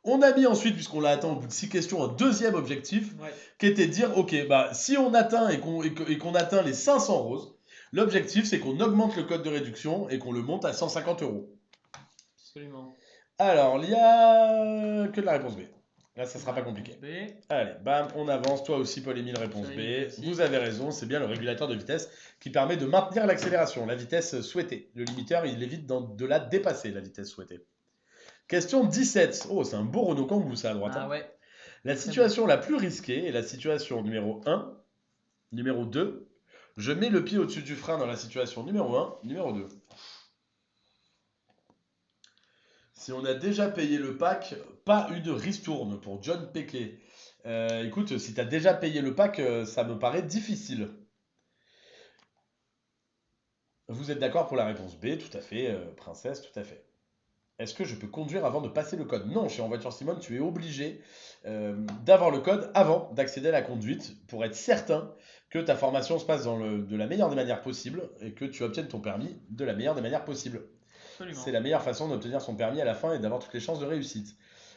On a mis ensuite, puisqu'on l'a atteint au bout de 6 questions, un deuxième objectif qui était de dire, ok, bah, si on atteint et qu'on atteint les 500 roses, l'objectif c'est qu'on augmente le code de réduction et qu'on le monte à 150 €. Absolument. Alors, il n'y a que de la réponse B. Là, ça sera pas compliqué. B. Allez, bam, on avance. Toi aussi, Paul-Émile, réponse B. Vous avez raison, c'est bien le régulateur de vitesse qui permet de maintenir l'accélération, la vitesse souhaitée. Le limiteur, il évite de la dépasser, la vitesse souhaitée. Question 17. Oh, c'est un beau Renault Kangoo, ça, à droite. Ah ouais. La situation la plus risquée est la situation numéro 1, numéro 2. Je mets le pied au-dessus du frein dans la situation numéro 1, numéro 2. Si on a déjà payé le pack, pas une ristourne pour John Pequet. Écoute, si tu as déjà payé le pack, ça me paraît difficile. Vous êtes d'accord pour la réponse B? Tout à fait, princesse, tout à fait. Est-ce que je peux conduire avant de passer le code? Non, chez En Voiture Simone, tu es obligé d'avoir le code avant d'accéder à la conduite pour être certain que ta formation se passe de la meilleure des manières possibles et que tu obtiennes ton permis de la meilleure des manières possibles. Absolument. C'est la meilleure façon d'obtenir son permis à la fin et d'avoir toutes les chances de réussite.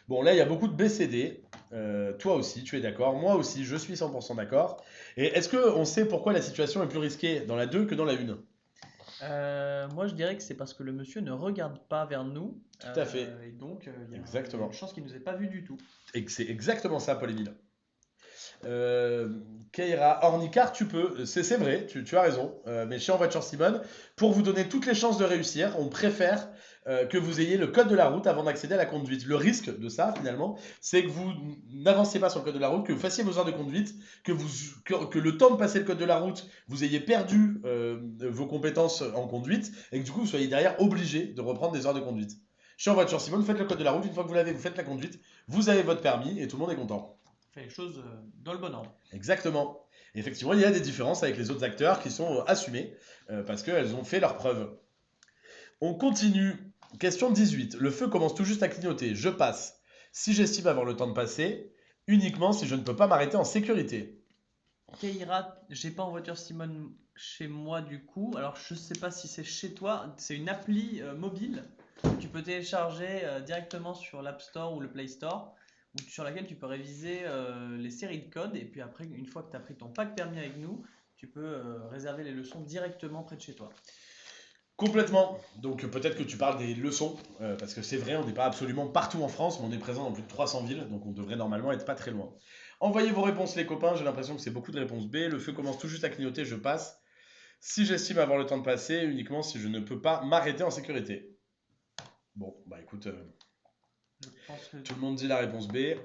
Bon, là, il y a beaucoup de BCD. Toi aussi, tu es d'accord. Moi aussi, je suis 100% d'accord. Et est-ce qu'on sait pourquoi la situation est plus risquée dans la 2 que dans la 1? Moi, je dirais que c'est parce que le monsieur ne regarde pas vers nous. Tout à fait. Et donc, il y a Exactement. une chance qu'il ne nous ait pas vu du tout. Et que c'est exactement ça, Paul-Émile. Keira, Ornicar, tu peux, c'est vrai, tu as raison. Mais chez En Voiture Simone, pour vous donner toutes les chances de réussir, on préfère que vous ayez le code de la route avant d'accéder à la conduite. Le risque de ça, finalement, c'est que vous n'avanciez pas sur le code de la route, que vous fassiez vos heures de conduite, que le temps de passer le code de la route, vous ayez perdu vos compétences en conduite, et que du coup, vous soyez derrière obligé de reprendre des heures de conduite. Chez En Voiture Simone, vous faites le code de la route, une fois que vous l'avez, vous faites la conduite, vous avez votre permis, et tout le monde est content. Fait les choses dans le bon ordre. Exactement. Et effectivement, il y a des différences avec les autres acteurs qui sont assumées parce qu'elles ont fait leurs preuves. On continue. Question 18. Le feu commence tout juste à clignoter. Je passe. Si j'estime avoir le temps de passer, uniquement si je ne peux pas m'arrêter en sécurité. Keira, j'ai pas En Voiture Simone chez moi du coup. Alors je sais pas si c'est chez toi. C'est une appli mobile que tu peux télécharger directement sur l'App Store ou le Play Store, sur laquelle tu peux réviser les séries de codes. Et puis après, une fois que tu as pris ton pack permis avec nous, tu peux réserver les leçons directement près de chez toi. Complètement. Donc peut-être que tu parles des leçons, parce que c'est vrai, on n'est pas absolument partout en France, mais on est présent dans plus de 300 villes, donc on devrait normalement être pas très loin. Envoyez vos réponses les copains, j'ai l'impression que c'est beaucoup de réponses B. Le feu commence tout juste à clignoter, je passe. Si j'estime avoir le temps de passer, uniquement si je ne peux pas m'arrêter en sécurité. Bon, bah écoute, Je pense que tout le monde dit la réponse B.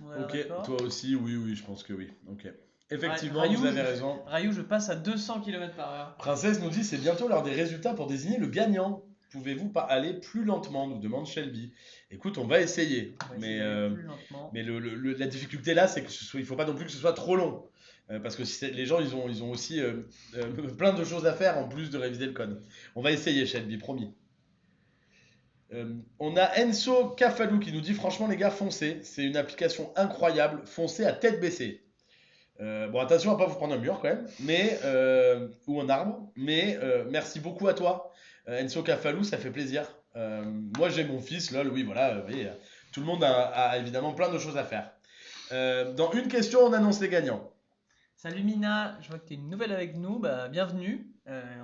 tout le monde a l'air Ok, d'accord. toi aussi, oui, je pense que oui. Ok. Effectivement, Rayou, vous avez raison. Rayou, je passe à 200 km/h. Princesse nous dit c'est bientôt l'heure des résultats pour désigner le gagnant. Pouvez-vous pas aller plus lentement, nous demande Shelby. Écoute, on va essayer. On va essayer d'aller plus lentement. Mais la difficulté là, c'est qu'il ne faut pas non plus que ce soit trop long. Parce que les gens, ils ont aussi plein de choses à faire en plus de réviser le code. On va essayer, Shelby, promis. On a Enso Kafalou qui nous dit franchement les gars, foncez. C'est une application incroyable. Foncez à tête baissée. Bon, attention à pas vous prendre un mur quand même, ou un arbre. Mais merci beaucoup à toi, Enso Kafalou, ça fait plaisir. Moi j'ai mon fils, lol, oui voilà, vous voyez, tout le monde a évidemment plein de choses à faire. Dans une question, on annonce les gagnants. Salut Mina, je vois que tu es une nouvelle avec nous, bah, bienvenue.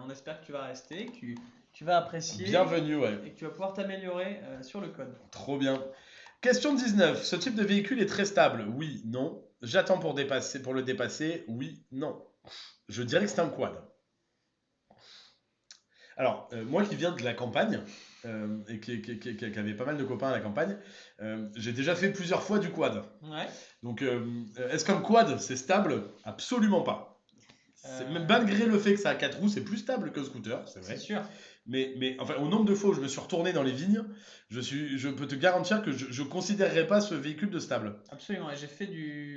On espère que tu vas rester, que tu vas apprécier Bienvenue, ouais. et que tu vas pouvoir t'améliorer sur le code. Trop bien. Question 19. Ce type de véhicule est très stable. Oui, non. J'attends pour le dépasser. Oui, non. Je dirais que c'est un quad. Alors, moi qui viens de la campagne, et qui avait pas mal de copains à la campagne, j'ai déjà fait plusieurs fois du quad. Ouais. Donc, est-ce qu'un quad, c'est stable? Absolument pas. Même malgré le fait que ça a 4 roues, c'est plus stable que scooter, c'est vrai. C'est sûr. Mais enfin, au nombre de fois où je me suis retourné dans les vignes, je peux te garantir que je ne considérerais pas ce véhicule de stable. Absolument. Et j'ai fait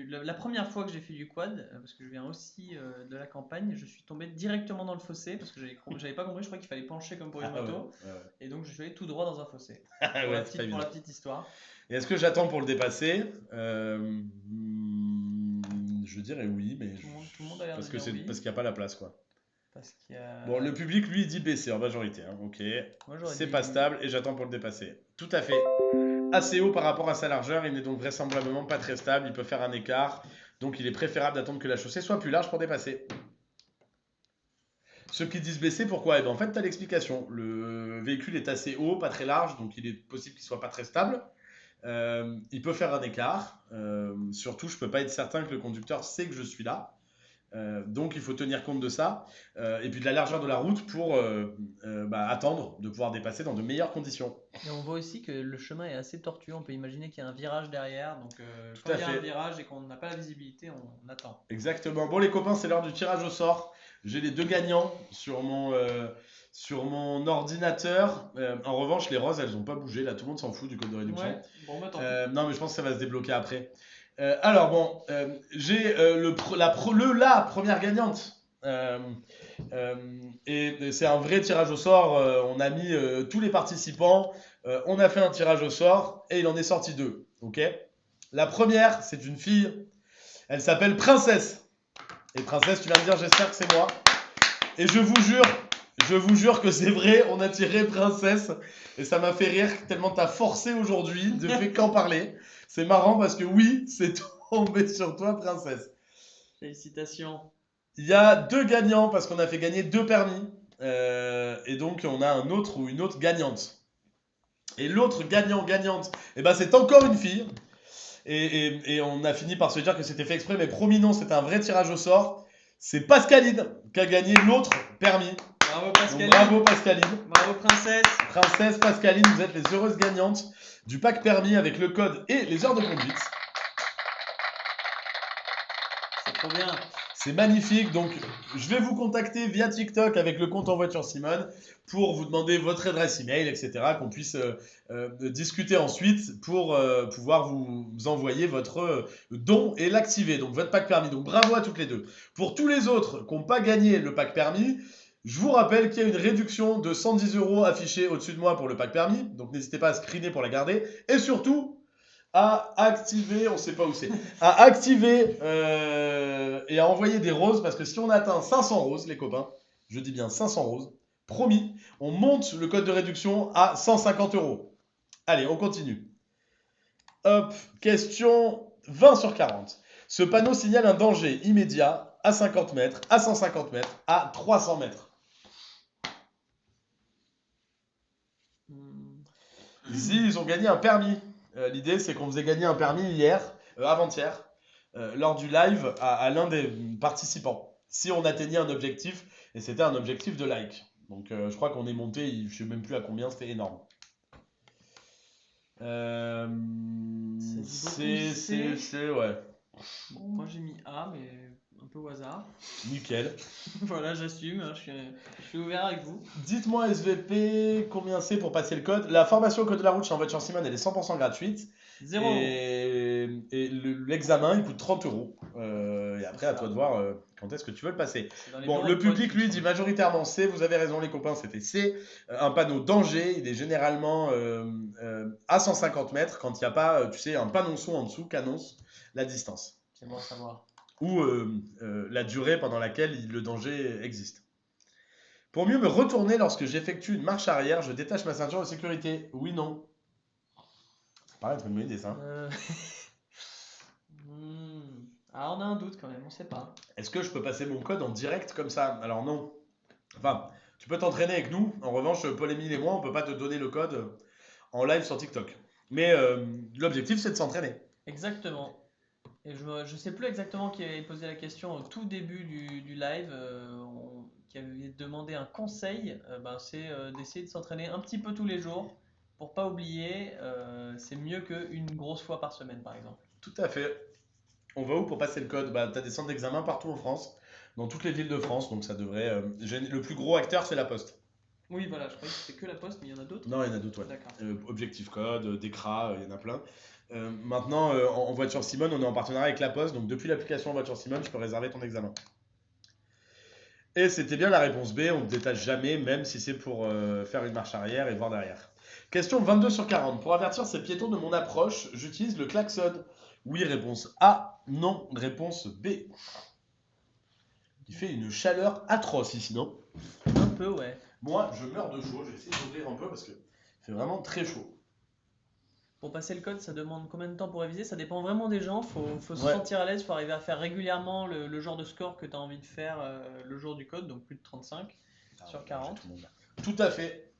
la première fois que j'ai fait du quad, parce que je viens aussi de la campagne, je suis tombé directement dans le fossé parce que j'avais pas compris. Je crois qu'il fallait pencher comme pour une moto. Ouais. Et donc je suis allé tout droit dans un fossé. Ah Pour ouais, c'est pas pour évident. la petite histoire. Et est-ce que j'attends pour le dépasser? Je dirais oui, mais Tout le monde a l'air de parce que dire oui. parce qu'il n'y a pas la place, quoi. Parce qu'il y a... Bon, le public, lui, il dit baisser en majorité, hein. Ok. Moi, j'aurais C'est dit- pas stable et j'attends pour le dépasser. Tout à fait. Assez haut par rapport à sa largeur, il n'est donc vraisemblablement pas très stable. Il peut faire un écart. Donc, il est préférable d'attendre que la chaussée soit plus large pour dépasser. Ceux qui disent baisser, pourquoi? Eh ben, en fait, tu as l'explication. Le véhicule est assez haut, pas très large, donc il est possible qu'il soit pas très stable. Il peut faire un écart. Surtout, je peux pas être certain que le conducteur sait que je suis là. Donc il faut tenir compte de ça. Et puis de la largeur de la route pour attendre de pouvoir dépasser dans de meilleures conditions. Et on voit aussi que le chemin est assez tortueux. On peut imaginer qu'il y a un virage derrière. Donc, Tout quand à il y a fait. un virage et qu'on n'a pas la visibilité, on attend. Exactement. Bon les copains, c'est l'heure du tirage au sort. J'ai les deux gagnants sur mon ordinateur. En revanche, les roses, elles n'ont pas bougé. Là, tout le monde s'en fout du code de réduction. Ouais, bon, bah tant pis. Non, mais je pense que ça va se débloquer après. Alors bon, j'ai la première gagnante. Et c'est un vrai tirage au sort. On a mis tous les participants. On a fait un tirage au sort et il en est sorti deux. Ok. La première, c'est une fille. Elle s'appelle Princesse. Et Princesse, tu vas me dire, j'espère que c'est moi. Et je vous jure que c'est vrai. On a tiré Princesse et ça m'a fait rire tellement t'as forcé aujourd'hui de fait qu'en parler. C'est marrant parce que oui, c'est tombé sur toi, Princesse. Félicitations. Il y a deux gagnants parce qu'on a fait gagner deux permis. Et donc on a un autre ou une autre gagnante. Et l'autre gagnante, eh ben c'est encore une fille. Et on a fini par se dire que c'était fait exprès, mais promis non, c'était un vrai tirage au sort. C'est Pascaline qui a gagné l'autre permis. Bravo Pascaline. Donc, bravo Pascaline. Bravo Princesse. Princesse Pascaline, vous êtes les heureuses gagnantes du pack permis avec le code et les heures de conduite. C'est trop bien. C'est magnifique, donc je vais vous contacter via TikTok avec le compte En Voiture Simone pour vous demander votre adresse email, etc. Qu'on puisse discuter ensuite pour pouvoir vous envoyer votre don et l'activer, donc votre pack permis. Donc bravo à toutes les deux. Pour tous les autres qui n'ont pas gagné le pack permis, je vous rappelle qu'il y a une réduction de 110 € affichée au-dessus de moi pour le pack permis, donc n'hésitez pas à screener pour la garder. Et surtout, à activer, on sait pas où c'est, à activer et à envoyer des roses parce que si on atteint 500 roses, les copains, je dis bien 500 roses, promis, on monte le code de réduction à 150 €. Allez, on continue. Hop, question 20 sur 40. Ce panneau signale un danger immédiat à 50 mètres, à 150 mètres, à 300 mètres. Ici, ils ont gagné un permis. L'idée, c'est qu'on faisait gagner un permis hier, avant-hier, lors du live à l'un des participants. Si on atteignait un objectif, et c'était un objectif de like. Donc je crois qu'on est monté, je ne sais même plus à combien, c'était énorme. Ouais. Bon, moi j'ai mis A, mais un peu au hasard. Nickel. Voilà, j'assume, hein, je suis ouvert avec vous. Dites-moi SVP, combien c'est pour passer le code? La formation au code de la route chez En Voiture Simone, elle est 100% gratuite. 0 Et l'examen, il coûte 30 €. Et après, à toi de voir quand est-ce que tu veux le passer. Bon, le public, lui, dit majoritairement C. Vous avez raison, les copains, c'était C. Un panneau danger, il est généralement à 150 mètres quand il n'y a pas, tu sais, un panonceau en dessous qu'annonce la distance. C'est bon à savoir. Ou la durée pendant laquelle le danger existe. Pour mieux me retourner lorsque j'effectue une marche arrière, je détache ma ceinture de sécurité. Oui, non. Pareil, tu peux me donner des seins. Ah, on a un doute quand même, on sait pas. Est-ce que je peux passer mon code en direct comme ça? Alors non. Enfin, tu peux t'entraîner avec nous. En revanche, Paul-Émile et moi, on peut pas te donner le code en live sur TikTok. Mais l'objectif, c'est de s'entraîner. Exactement. Et je sais plus exactement qui avait posé la question au tout début du live, qui avait demandé un conseil. C'est d'essayer de s'entraîner un petit peu tous les jours pour pas oublier. C'est mieux qu'une grosse fois par semaine, par exemple. Tout à fait. On va où pour passer le code? Bah, t'as des centres d'examen partout en France, dans toutes les villes de France, donc ça devrait. Le plus gros acteur, c'est la Poste. Oui, voilà, je croyais que c'était que la poste, mais il y en a d'autres. Non, il y en a d'autres, ouais. D'accord. Objectif Code, Decra, il y en a plein. Maintenant, en voiture Simone, on est en partenariat avec la Poste, donc depuis l'application voiture Simone, tu peux réserver ton examen. Et c'était bien la réponse B, on ne détache jamais, même si c'est pour faire une marche arrière et voir derrière. Question 22 sur 40. Pour avertir ces piétons de mon approche, j'utilise le klaxon. Oui, réponse A. Non, réponse B. Il fait une chaleur atroce ici, non? Un peu, ouais. Moi, je meurs de chaud. Je vais essayer d'ouvrir un peu parce que c'est vraiment très chaud. Pour passer le code, ça demande combien de temps pour réviser? Ça dépend vraiment des gens. Faut se Ouais. sentir à l'aise. Faut arriver à faire régulièrement le genre de score que tu as envie de faire le jour du code, donc plus de 35 sur 40. Tout à fait.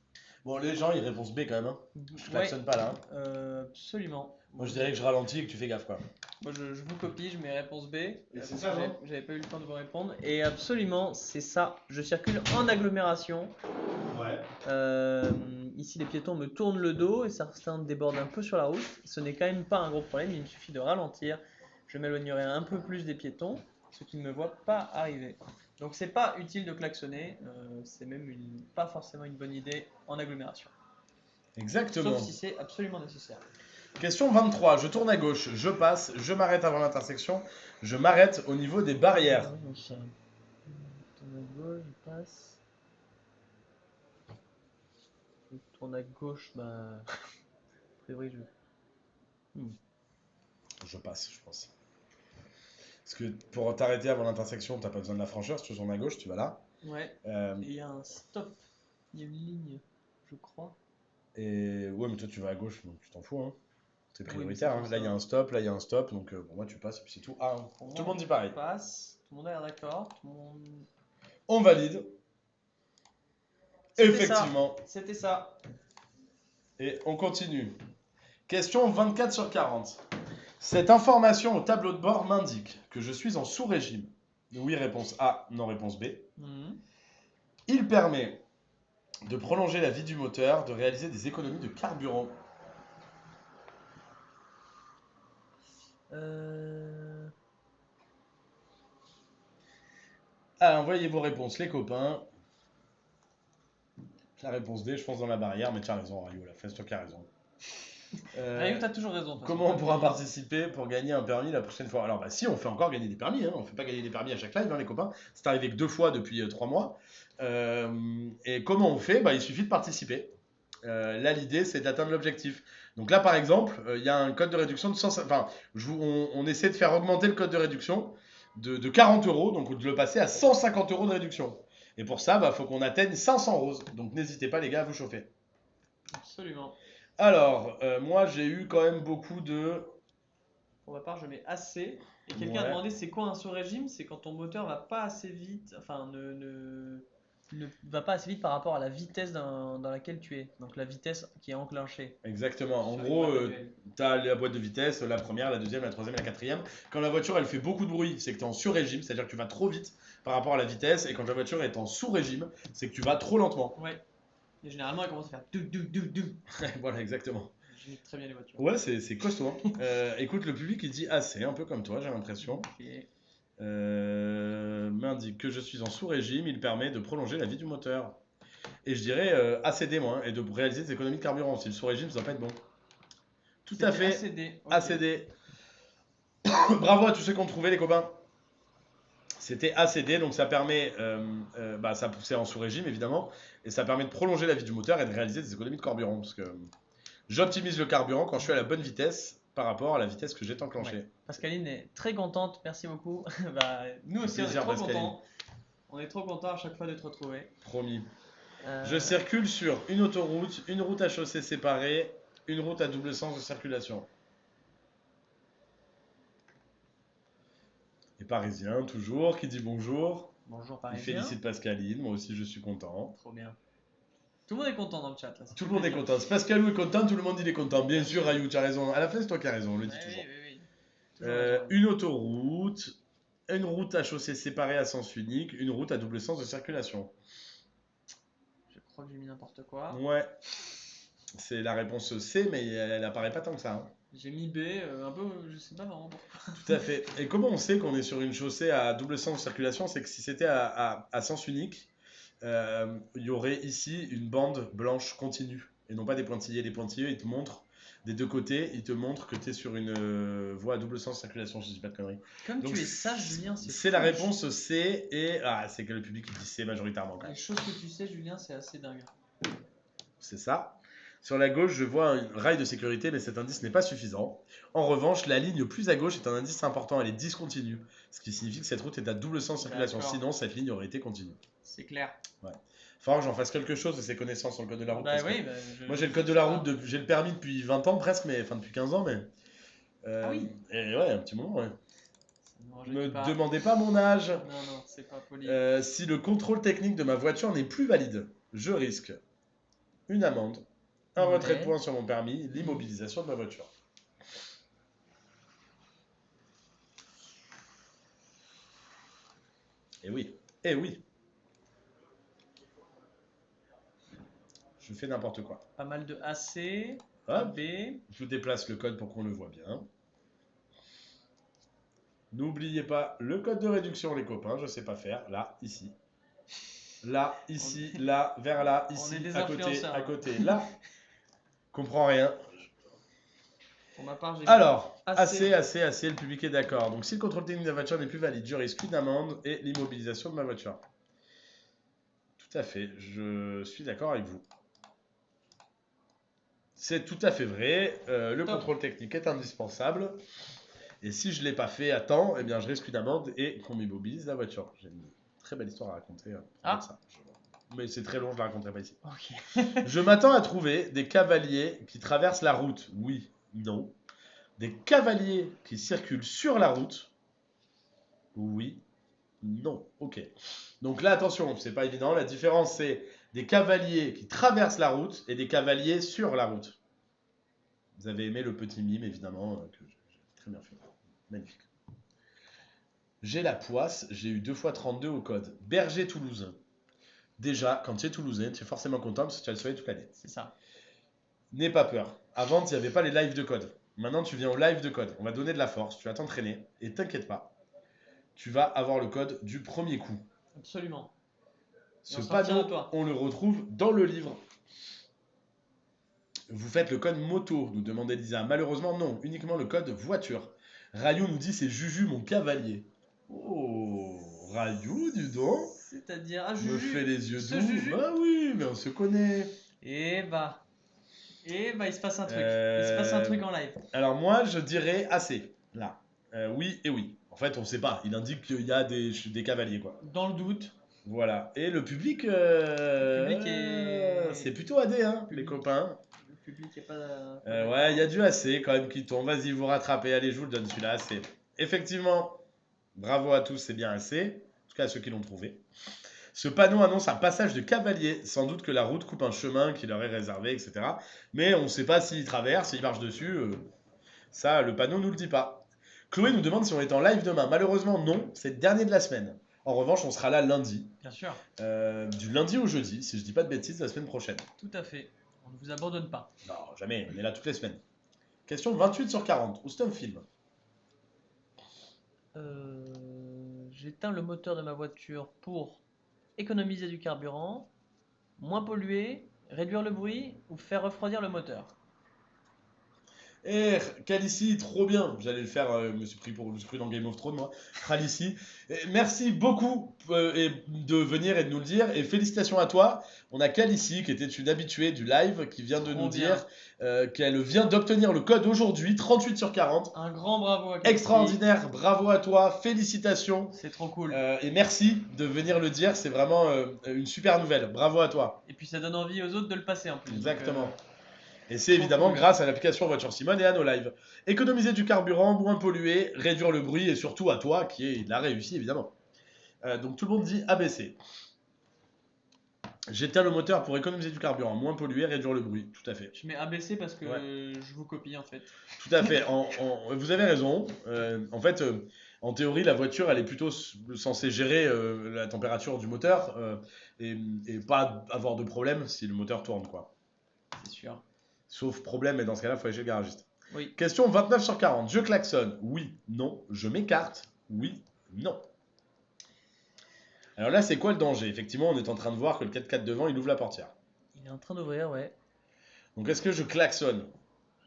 Bon, les gens, ils répondent B quand même. Hein. Je klaxonne pas là. Hein. Absolument. Moi, je dirais que je ralentis et que tu fais gaffe, quoi. Moi, je vous copie, je mets réponse B. C'est ça, non? J'avais pas eu le temps de vous répondre. Et absolument, c'est ça. Je circule en agglomération. Ouais. Ici, les piétons me tournent le dos et certains débordent un peu sur la route. Ce n'est quand même pas un gros problème, il me suffit de ralentir. Je m'éloignerai un peu plus des piétons, ceux qui ne me voient pas arriver. Donc, c'est pas utile de klaxonner, c'est même pas forcément une bonne idée en agglomération. Exactement. Sauf si c'est absolument nécessaire. Question 23. Je tourne à gauche, je passe, je m'arrête avant l'intersection, je m'arrête au niveau des barrières. Je tourne à gauche, je passe. Je tourne à gauche, a priori, Je passe, je pense. Parce que pour t'arrêter avant l'intersection, t'as pas besoin de la franchir. Si tu tournes à gauche, tu vas là. Ouais. Euh, Et il y a un stop. Il y a une ligne, je crois. et ouais, mais toi, tu vas à gauche, donc tu t'en fous. Hein. C'est Oui, mais prioritaire. c'est Hein. pour Là, il y a ça. un stop, là, il y a un stop. Donc, pour moi, tu passes et puis c'est tout. Ah, hein. Pour moi, Tout le monde dit pareil. on passe. Tout le monde a l'air d'accord. Tout le monde... On valide. C'était Effectivement. ça. C'était ça. Et on continue. Question 24 sur 40. Cette information au tableau de bord m'indique que je suis en sous-régime. Oui, réponse A, non, réponse B. Il permet de prolonger la vie du moteur, de réaliser des économies de carburant. Ah, envoyez vos réponses, les copains. La réponse D, je pense dans la barrière, mais tu as raison, Rayo, la Festo qui a raison. Rayo, t'as toujours raison. Comment on pourra participer pour gagner un permis la prochaine fois? Alors, bah, si, on fait encore gagner des permis. Hein. On fait pas gagner des permis à chaque live, hein, les copains. C'est arrivé que 2 fois depuis 3 mois. Et comment on fait? Bah, il suffit de participer. Là, l'idée, c'est d'atteindre l'objectif. Donc là, par exemple, il y a un code de réduction de 100... Enfin, on essaie de faire augmenter le code de réduction de 40 euros, donc de le passer à 150 euros de réduction. Et pour ça, il faut qu'on atteigne 500 roses. Donc n'hésitez pas, les gars, à vous chauffer. Absolument. Alors, moi, j'ai eu quand même beaucoup de... Pour ma part, je mets assez. Et quelqu'un a demandé c'est quoi un sous-régime? C'est quand ton moteur va pas assez vite, enfin ne va pas assez vite par rapport à la vitesse dans laquelle tu es. Donc la vitesse qui est enclenchée. Exactement. En Sur gros, une boîte manuelle. tu as la boîte de vitesse, la première, la deuxième, la troisième et la quatrième. Quand la voiture, elle fait beaucoup de bruit, c'est que tu es en sur-régime, c'est-à-dire que tu vas trop vite par rapport à la vitesse. Et quand la voiture est en sous-régime, c'est que tu vas trop lentement. Ouais. Et généralement, elle commence à faire dou. Voilà, exactement. J'aime très bien les voitures. Ouais, c'est costaud. Hein. Écoute, le public, il dit assez, un peu comme toi, j'ai l'impression. Ok. M'indique que je suis en sous-régime, il permet de prolonger la vie du moteur. Et je dirais ACD, moi, hein, et de réaliser des économies de carburant. Si le sous-régime, ça doit pas être bon. Tout à fait. ACD. Okay. ACD. Bravo à tous ceux qui ont trouvé, les copains. C'était ACD, donc ça permet, ça poussait en sous-régime évidemment, et ça permet de prolonger la vie du moteur et de réaliser des économies de carburant. Parce que j'optimise le carburant quand je suis à la bonne vitesse par rapport à la vitesse que j'ai enclenchée. Ouais. Pascaline est très contente, merci beaucoup. Nous aussi, plaisir, on est trop contents. On est trop contents à chaque fois de te retrouver. Promis. Je circule sur une autoroute, une route à chaussée séparée, une route à double sens de circulation. Et Parisien, toujours, qui dit bonjour. Bonjour Il Parisien. félicite Pascaline, moi aussi je suis content. Trop bien. Tout le monde est content dans le chat là. ça Tout fait le monde est plaisir. content. Si Pascalou est content, tout le monde il est content. Bien sûr, Rayou, tu as raison. À la fin, c'est toi qui as raison, on le dit Ouais, toujours. oui. Toujours raison. Une autoroute, une route à chaussée séparée à sens unique, une route à double sens de circulation. Je crois que j'ai mis n'importe quoi. Ouais, c'est la réponse C, mais elle apparaît pas tant que ça, hein. J'ai mis B, un peu, je sais pas vraiment pourquoi. Tout à fait. Et comment on sait qu'on est sur une chaussée à double sens de circulation? C'est que si c'était à sens unique, il y aurait ici une bande blanche continue et non pas des pointillés. Les pointillés, ils te montrent des deux côtés, ils te montrent que tu es sur une voie à double sens de circulation, je dis pas de conneries. Comme Donc, tu es sage, Julien, c'est fou. la réponse C et c'est que le public qui dit C majoritairement quand Les même. choses que tu sais, Julien, c'est assez dingue. C'est ça. Sur la gauche, je vois un rail de sécurité, mais cet indice n'est pas suffisant. En revanche, la ligne plus à gauche est un indice important, elle est discontinue, ce qui signifie que cette route est à double sens de circulation. D'accord. Sinon, cette ligne aurait été continue. C'est clair. Ouais. Faut que j'en fasse quelque chose de ces connaissances sur le code de la route. Bah parce que oui, moi, j'ai le code de la route, j'ai le permis depuis 20 ans presque, enfin depuis 15 ans, mais. Ah oui. Et ouais, un petit moment, ouais. Ne Me demandez pas mon âge. Non, c'est pas poli. Si le contrôle technique de ma voiture n'est plus valide, je risque une amende, un retrait de points sur mon permis, l'immobilisation de ma voiture. Eh oui, eh oui. Je fais n'importe quoi. Pas mal de AC, Hop, B. je déplace le code pour qu'on le voit bien. N'oubliez pas le code de réduction, les copains, je sais pas faire. Là, ici. Là, ici, là, vers là, ici, à côté, là. Comprends rien. Pour ma part, j'ai Alors, AC, le public est d'accord. Donc, si le contrôle technique de la voiture n'est plus valide, je risque une amende et l'immobilisation de ma voiture. Tout à fait, je suis d'accord avec vous. C'est tout à fait vrai. Le contrôle technique est indispensable. Et si je ne l'ai pas fait à temps, eh bien, je risque une amende et qu'on m'immobilise la voiture. J'ai une très belle histoire à raconter. Ça. Mais c'est très long, je ne la raconterai pas ici. Okay. Je m'attends à trouver des cavaliers qui traversent la route. Oui, non. Des cavaliers qui circulent sur la route. Oui, non. Ok. Donc là, attention, c'est pas évident. La différence, c'est des cavaliers qui traversent la route et des cavaliers sur la route. Vous avez aimé le petit mime, évidemment, que j'ai très bien fait. Magnifique. J'ai la poisse, j'ai eu 2 fois 32 au code. Berger toulousain. Déjà, quand tu es toulousain, tu es forcément content parce que tu as le soleil toute l'année. C'est ça. N'aie pas peur. Avant, il n'y avait pas les lives de code. Maintenant, tu viens au live de code. On va donner de la force, tu vas t'entraîner. Et t'inquiète pas, tu vas avoir le code du premier coup. Absolument. Ce panneau, on le retrouve dans le livre. Vous faites le code moto, nous demande Elisa. Malheureusement, non. Uniquement le code voiture. Rayou nous dit c'est Juju, mon cavalier. Oh, Rayou, dis donc. C'est-à-dire, Juju. Me fait les yeux doux. Bah oui, mais on se connaît. Et bah, il se passe un truc. Il se passe un truc en live. Alors moi, je dirais assez. Là. Oui et oui. En fait, on sait pas. Il indique qu'il y a des cavaliers, quoi. Dans le doute. Voilà. Et le public, est... c'est plutôt AD, hein, les copains. Le public est pas... ouais, il y a du AC quand même qui tombe. Vas-y, vous rattrapez. Allez, je vous le donne celui-là. C'est effectivement, bravo à tous, c'est bien AC. En tout cas, à ceux qui l'ont trouvé. Ce panneau annonce un passage de cavaliers. Sans doute que la route coupe un chemin qui leur est réservé, etc. Mais on ne sait pas s'ils traversent, s'ils marchent dessus. Ça, le panneau nous le dit pas. Chloé nous demande si on est en live demain. Malheureusement, non. C'est le dernier de la semaine. En revanche, on sera là lundi. Bien sûr. Du lundi au jeudi, si je dis pas de bêtises, la semaine prochaine. Tout à fait. On ne vous abandonne pas. Non, jamais. On est là toutes les semaines. Question 28 sur 40. Où c'est un film? J'éteins le moteur de ma voiture pour économiser du carburant, moins polluer, réduire le bruit ou faire refroidir le moteur. Khaleesi, trop bien. J'allais le faire, je me suis pris dans Game of Thrones, moi. Khaleesi, merci beaucoup de venir et de nous le dire. Et félicitations à toi. On a Khaleesi, qui était une habituée du live, qui vient de nous dire qu'elle vient d'obtenir le code aujourd'hui, 38 sur 40. Un grand bravo à Khaleesi. Extraordinaire, bravo à toi, félicitations. C'est trop cool. Et merci de venir le dire, c'est vraiment une super nouvelle. Bravo à toi. Et puis ça donne envie aux autres de le passer en plus. Exactement. Et c'est évidemment grâce à l'application Voiture Simone et à nos lives. Économiser du carburant, moins polluer, réduire le bruit et surtout à toi qui l'a réussi évidemment. Donc tout le monde dit ABC. J'éteins le moteur pour économiser du carburant, moins polluer, réduire le bruit. Tout à fait. Je mets ABC parce que Ouais. je vous copie en fait. Tout à fait. Vous avez raison. En fait, en théorie, la voiture, elle est plutôt censée gérer la température du moteur et pas avoir de problème si le moteur tourne, quoi. C'est sûr. Sauf problème, et dans ce cas-là, il faut aller chez le garagiste. Oui. Question 29 sur 40. Je klaxonne. Oui, non. Je m'écarte. Oui, non. Alors là, c'est quoi le danger? Effectivement, on est en train de voir que le 4x4 devant, il ouvre la portière. Il est en train d'ouvrir, ouais. Donc est-ce que je klaxonne?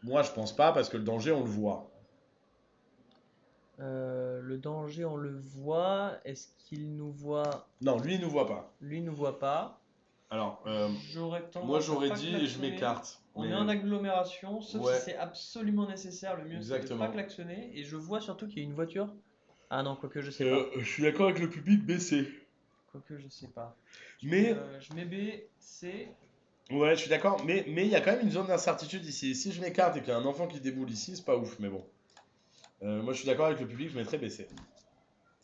Moi, je pense pas, parce que le danger, on le voit. Le danger, on le voit. Est-ce qu'il nous voit? Non, lui, il nous voit pas. Lui nous voit pas. Alors, J'aurais tendance moi, à j'aurais pas dit et je klaxonner. m'écarte. On Mais- est en agglomération, sauf Ouais. si c'est absolument nécessaire. Le mieux, c'est de Exactement. pas klaxonner. Et je vois surtout qu'il y a une voiture. Ah non, quoique je sais pas. Je suis d'accord avec le public baissé. Quoique je sais pas. Mais, Je mets B, C. ouais, je suis d'accord, mais il y a quand même une zone d'incertitude ici. Si je m'écarte et qu'il y a un enfant qui déboule ici, c'est pas ouf, mais bon. Moi, je suis d'accord avec le public, je mettrais baissé.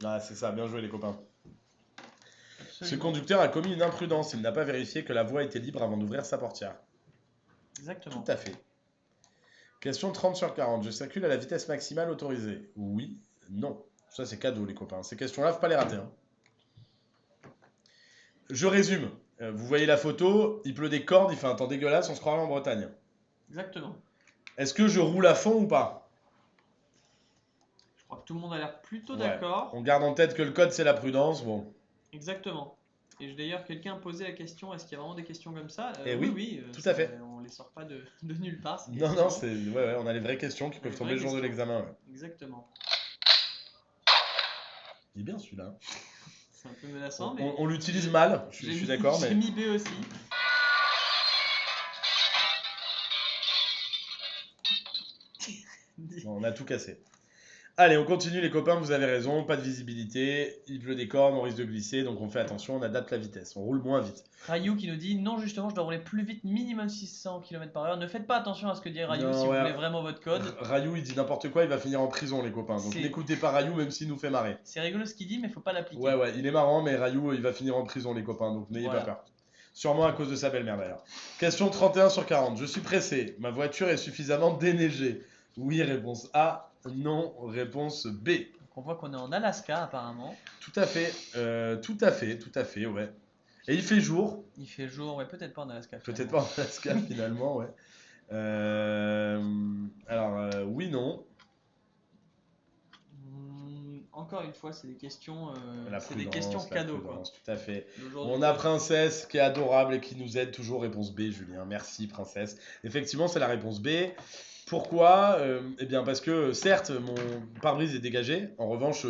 Ah, c'est ça, bien joué les copains. Ce Absolument. conducteur a commis une imprudence, il n'a pas vérifié que la voie était libre avant d'ouvrir sa portière. Exactement. Tout à fait. Question 30 sur 40. Je circule à la vitesse maximale autorisée. Oui, non. Ça, c'est cadeau, les copains. Ces questions-là, faut pas les rater, hein. Je résume. Vous voyez la photo, il pleut des cordes, il fait un temps dégueulasse, on se croirait en Bretagne. Exactement. Est-ce que je roule à fond ou pas? Je crois que tout le monde a l'air plutôt Ouais. d'accord. On garde en tête que le code, c'est la prudence. Bon. Exactement. Et d'ailleurs, quelqu'un a posé la question, est-ce qu'il y a vraiment des questions comme ça? Eh oui, tout à fait. On les sort pas de nulle part. ces Non, questions. non, ouais, on a les vraies questions qui peuvent Les tomber vraies le jour de questions. l'examen. Ouais. Exactement. Il est bien celui-là. C'est un peu menaçant, mais On l'utilise mal, je j'ai suis mis- d'accord, J'ai mais mis B aussi. bon, on a tout cassé. Allez, on continue les copains, vous avez raison, pas de visibilité, il pleut des cordes, on risque de glisser, donc on fait attention, on adapte la vitesse, on roule moins vite. Rayou qui nous dit non, justement, je dois rouler plus vite, minimum 600 km/h. Ne faites pas attention à ce que dit Rayou Non, si ouais. vous voulez vraiment votre code. Rayou, il dit n'importe quoi, il va finir en prison les copains, donc C'est- n'écoutez pas Rayou même s'il nous fait marrer. C'est rigolo ce qu'il dit, mais faut pas l'appliquer. Ouais, il est marrant, mais Rayou, il va finir en prison les copains, donc n'ayez Voilà. pas peur. Sûrement à cause de sa belle-mère d'ailleurs. Question 31 sur 40, je suis pressé, ma voiture est suffisamment déneigée. Oui, réponse A, non, réponse B. Donc on voit qu'on est en Alaska apparemment. Tout à fait, ouais. Et il fait jour, Il fait jour, ouais, peut-être pas en Alaska. peut-être pas en Alaska finalement, ouais. Alors, oui, non. Encore une fois, c'est des questions, La c'est des prudence, questions la cadeaux quoi. prudence, tout à fait. Aujourd'hui, On a Princesse qui est adorable et qui nous aide toujours. Réponse B, Julien. Merci, Princesse. Effectivement, c'est la réponse B. Pourquoi? Eh bien, parce que certes, mon pare-brise est dégagé. En revanche,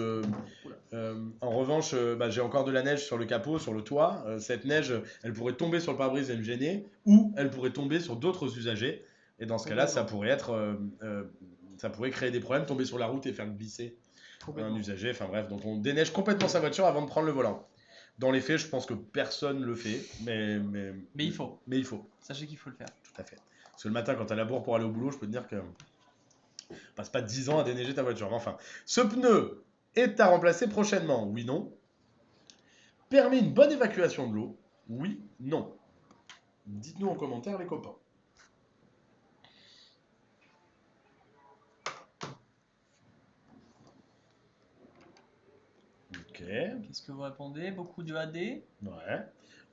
bah, j'ai encore de la neige sur le capot, sur le toit. Cette neige, elle pourrait tomber sur le pare-brise et me gêner, ou elle pourrait tomber sur d'autres usagers. Et dans ce cas-là, ça pourrait ça pourrait créer des problèmes, tomber sur la route et faire glisser un usager. Enfin bref, donc on déneige complètement sa voiture avant de prendre le volant. Dans les faits, je pense que personne le fait, mais il faut. Mais il faut, Sachez qu'il faut le faire. tout à fait. Parce que le matin, quand tu as la bourre pour aller au boulot, je peux te dire que passe pas 10 ans à déneiger ta voiture. Mais enfin, ce pneu est à remplacer prochainement. Oui, non. Permet une bonne évacuation de l'eau. Oui, non. Dites-nous en commentaire les copains. Ok. Qu'est-ce que vous répondez? Beaucoup de AD? Ouais.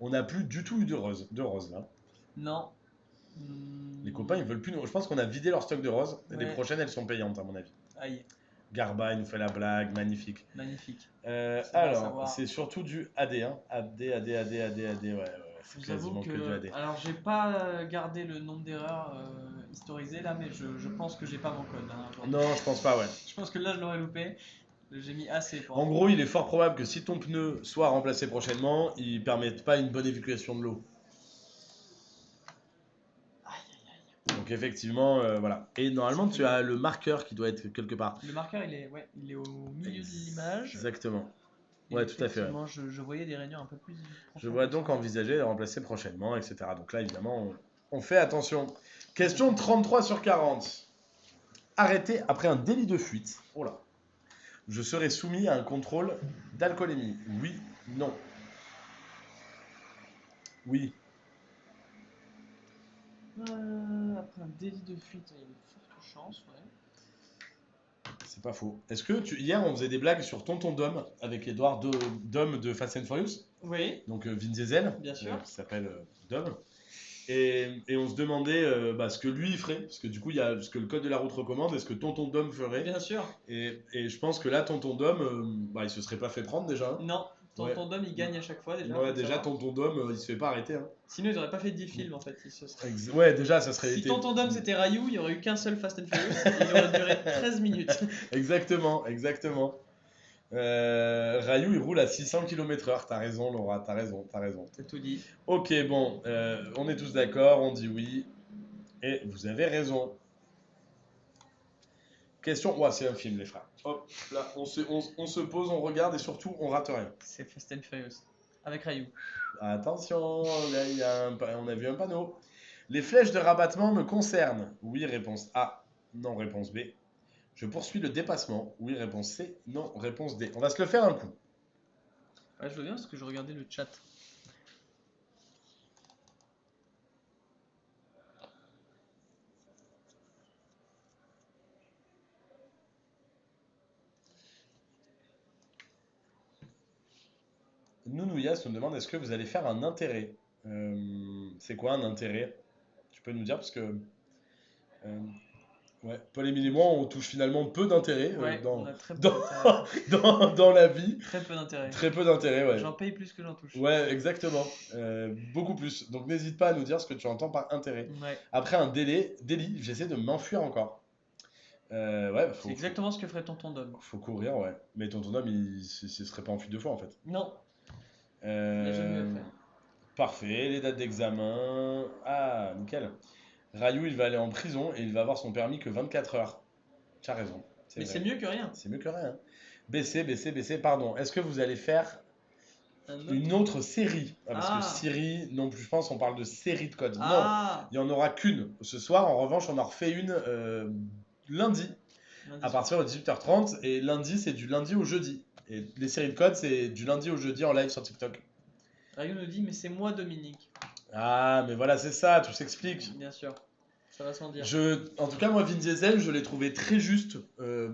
On n'a plus du tout eu de rose là. Non. Les copains, ils veulent plus. Je pense qu'on a vidé leur stock de roses. Et les Ouais. prochaines, elles sont payantes, à mon avis. Aïe, Garba, il nous fait la blague, magnifique. magnifique. bon à Alors, savoir. c'est surtout du AD, hein. AD, ouais. C'est Je vous avoue quasiment que du AD. alors j'ai pas gardé le nombre d'erreurs historisées là, mais je pense que j'ai pas mon code. Hein, aujourd'hui. Non, je pense pas, ouais. Je pense que là je l'aurais loupé. J'ai mis assez pour. En gros, il est fort probable que si ton pneu soit remplacé prochainement, il ne permette pas une bonne évacuation de l'eau. Donc effectivement, voilà. Et normalement, tu as le marqueur qui doit être quelque part. Le marqueur, il est au milieu de l'image. Exactement. Et Ouais, tout à fait. Ouais. effectivement, je voyais des rainures un peu plus profondes. Je vois donc envisager de le remplacer prochainement, etc. Donc là, évidemment, on fait attention. Question 33 sur 40. Arrêté après un délit de fuite. Oh là. je serai soumis à un contrôle d'alcoolémie. Oui, non. Oui. Après un délit de fuite, il y a de fortes chances, ouais. C'est pas faux. Est-ce que hier on faisait des blagues sur Tonton Dom avec Edouard Dom de Fast and Furious, Oui, donc Vin Diesel, bien sûr. qui s'appelle Dom, et on se demandait ce que lui il ferait, parce que du coup il y a ce que le code de la route recommande et ce que Tonton Dom ferait, Bien sûr. et je pense que là Tonton Dom, il se serait pas fait prendre déjà. Hein. Non, Ouais. Tonton Dom, il gagne à chaque fois déjà. faut Ouais, le déjà savoir. Tonton Dom, il se fait pas arrêter. Hein. Sinon, ils auraient pas fait 10 films en fait. Ils se seraient- Ouais, déjà ça serait Si été. Tonton Dom c'était Rayou, il y aurait eu qu'un seul Fast and Furious et il aurait duré 13 minutes. Exactement, exactement. Rayou il roule à 600 km/h, t'as raison Laura, t'as raison, t'as raison. T'as tout dit. Ok, bon, on est tous d'accord, on dit oui, et vous avez raison. Question, ouais, c'est un film les frères. Hop, là, on se pose, on regarde et surtout on rate rien. C'est Fast and Furious. Avec Rayou. Attention, là, on a vu un panneau. Les flèches de rabattement me concernent. Oui, réponse A. Non, réponse B. Je poursuis le dépassement. Oui, réponse C. Non, réponse D. On va se le faire un coup. Ouais, je veux bien parce que je regardais le chat. Nounouillas nous demande est-ce que vous allez faire un intérêt. C'est quoi un intérêt? Tu peux nous dire parce que ouais, Paul-Émile et moi on touche finalement peu d'intérêt Ouais, on a très peu dans, d'intérêt. dans la vie. Très peu d'intérêt. Très peu d'intérêt, ouais. J'en paye plus que j'en touche. Ouais, exactement. Beaucoup plus. Donc n'hésite pas à nous dire ce que tu entends par intérêt. Ouais. Après un délit, j'essaie de m'enfuir encore. Ouais, C'est exactement ce que ferait Tonton Dom. faut courir, ouais. Mais ton homme, il se serait pas enfui deux fois en fait. Non, il a jamais eu à Euh, faire. Parfait, les dates d'examen. Ah, nickel. Rayou, il va aller en prison et il va avoir son permis que 24 heures. Tu as raison. Mais Vrai. c'est mieux que rien. C'est mieux que rien. BC, pardon. Est-ce que vous allez faire Un autre- une autre série? Parce que Ah. Siri, non plus, je pense, on parle de série de codes. Non, Ah, il n'y en aura qu'une ce soir. En revanche, on en refait une lundi lundi à soir. partir de 18h30. Et lundi, c'est du lundi au jeudi. Et les séries de codes, c'est du lundi au jeudi en live sur TikTok. Rayou nous dit, mais c'est moi Dominique. Ah, mais voilà, c'est ça, tout s'explique. Bien sûr, ça va sans dire. En tout cas, moi, Vin Diesel, je l'ai trouvé très juste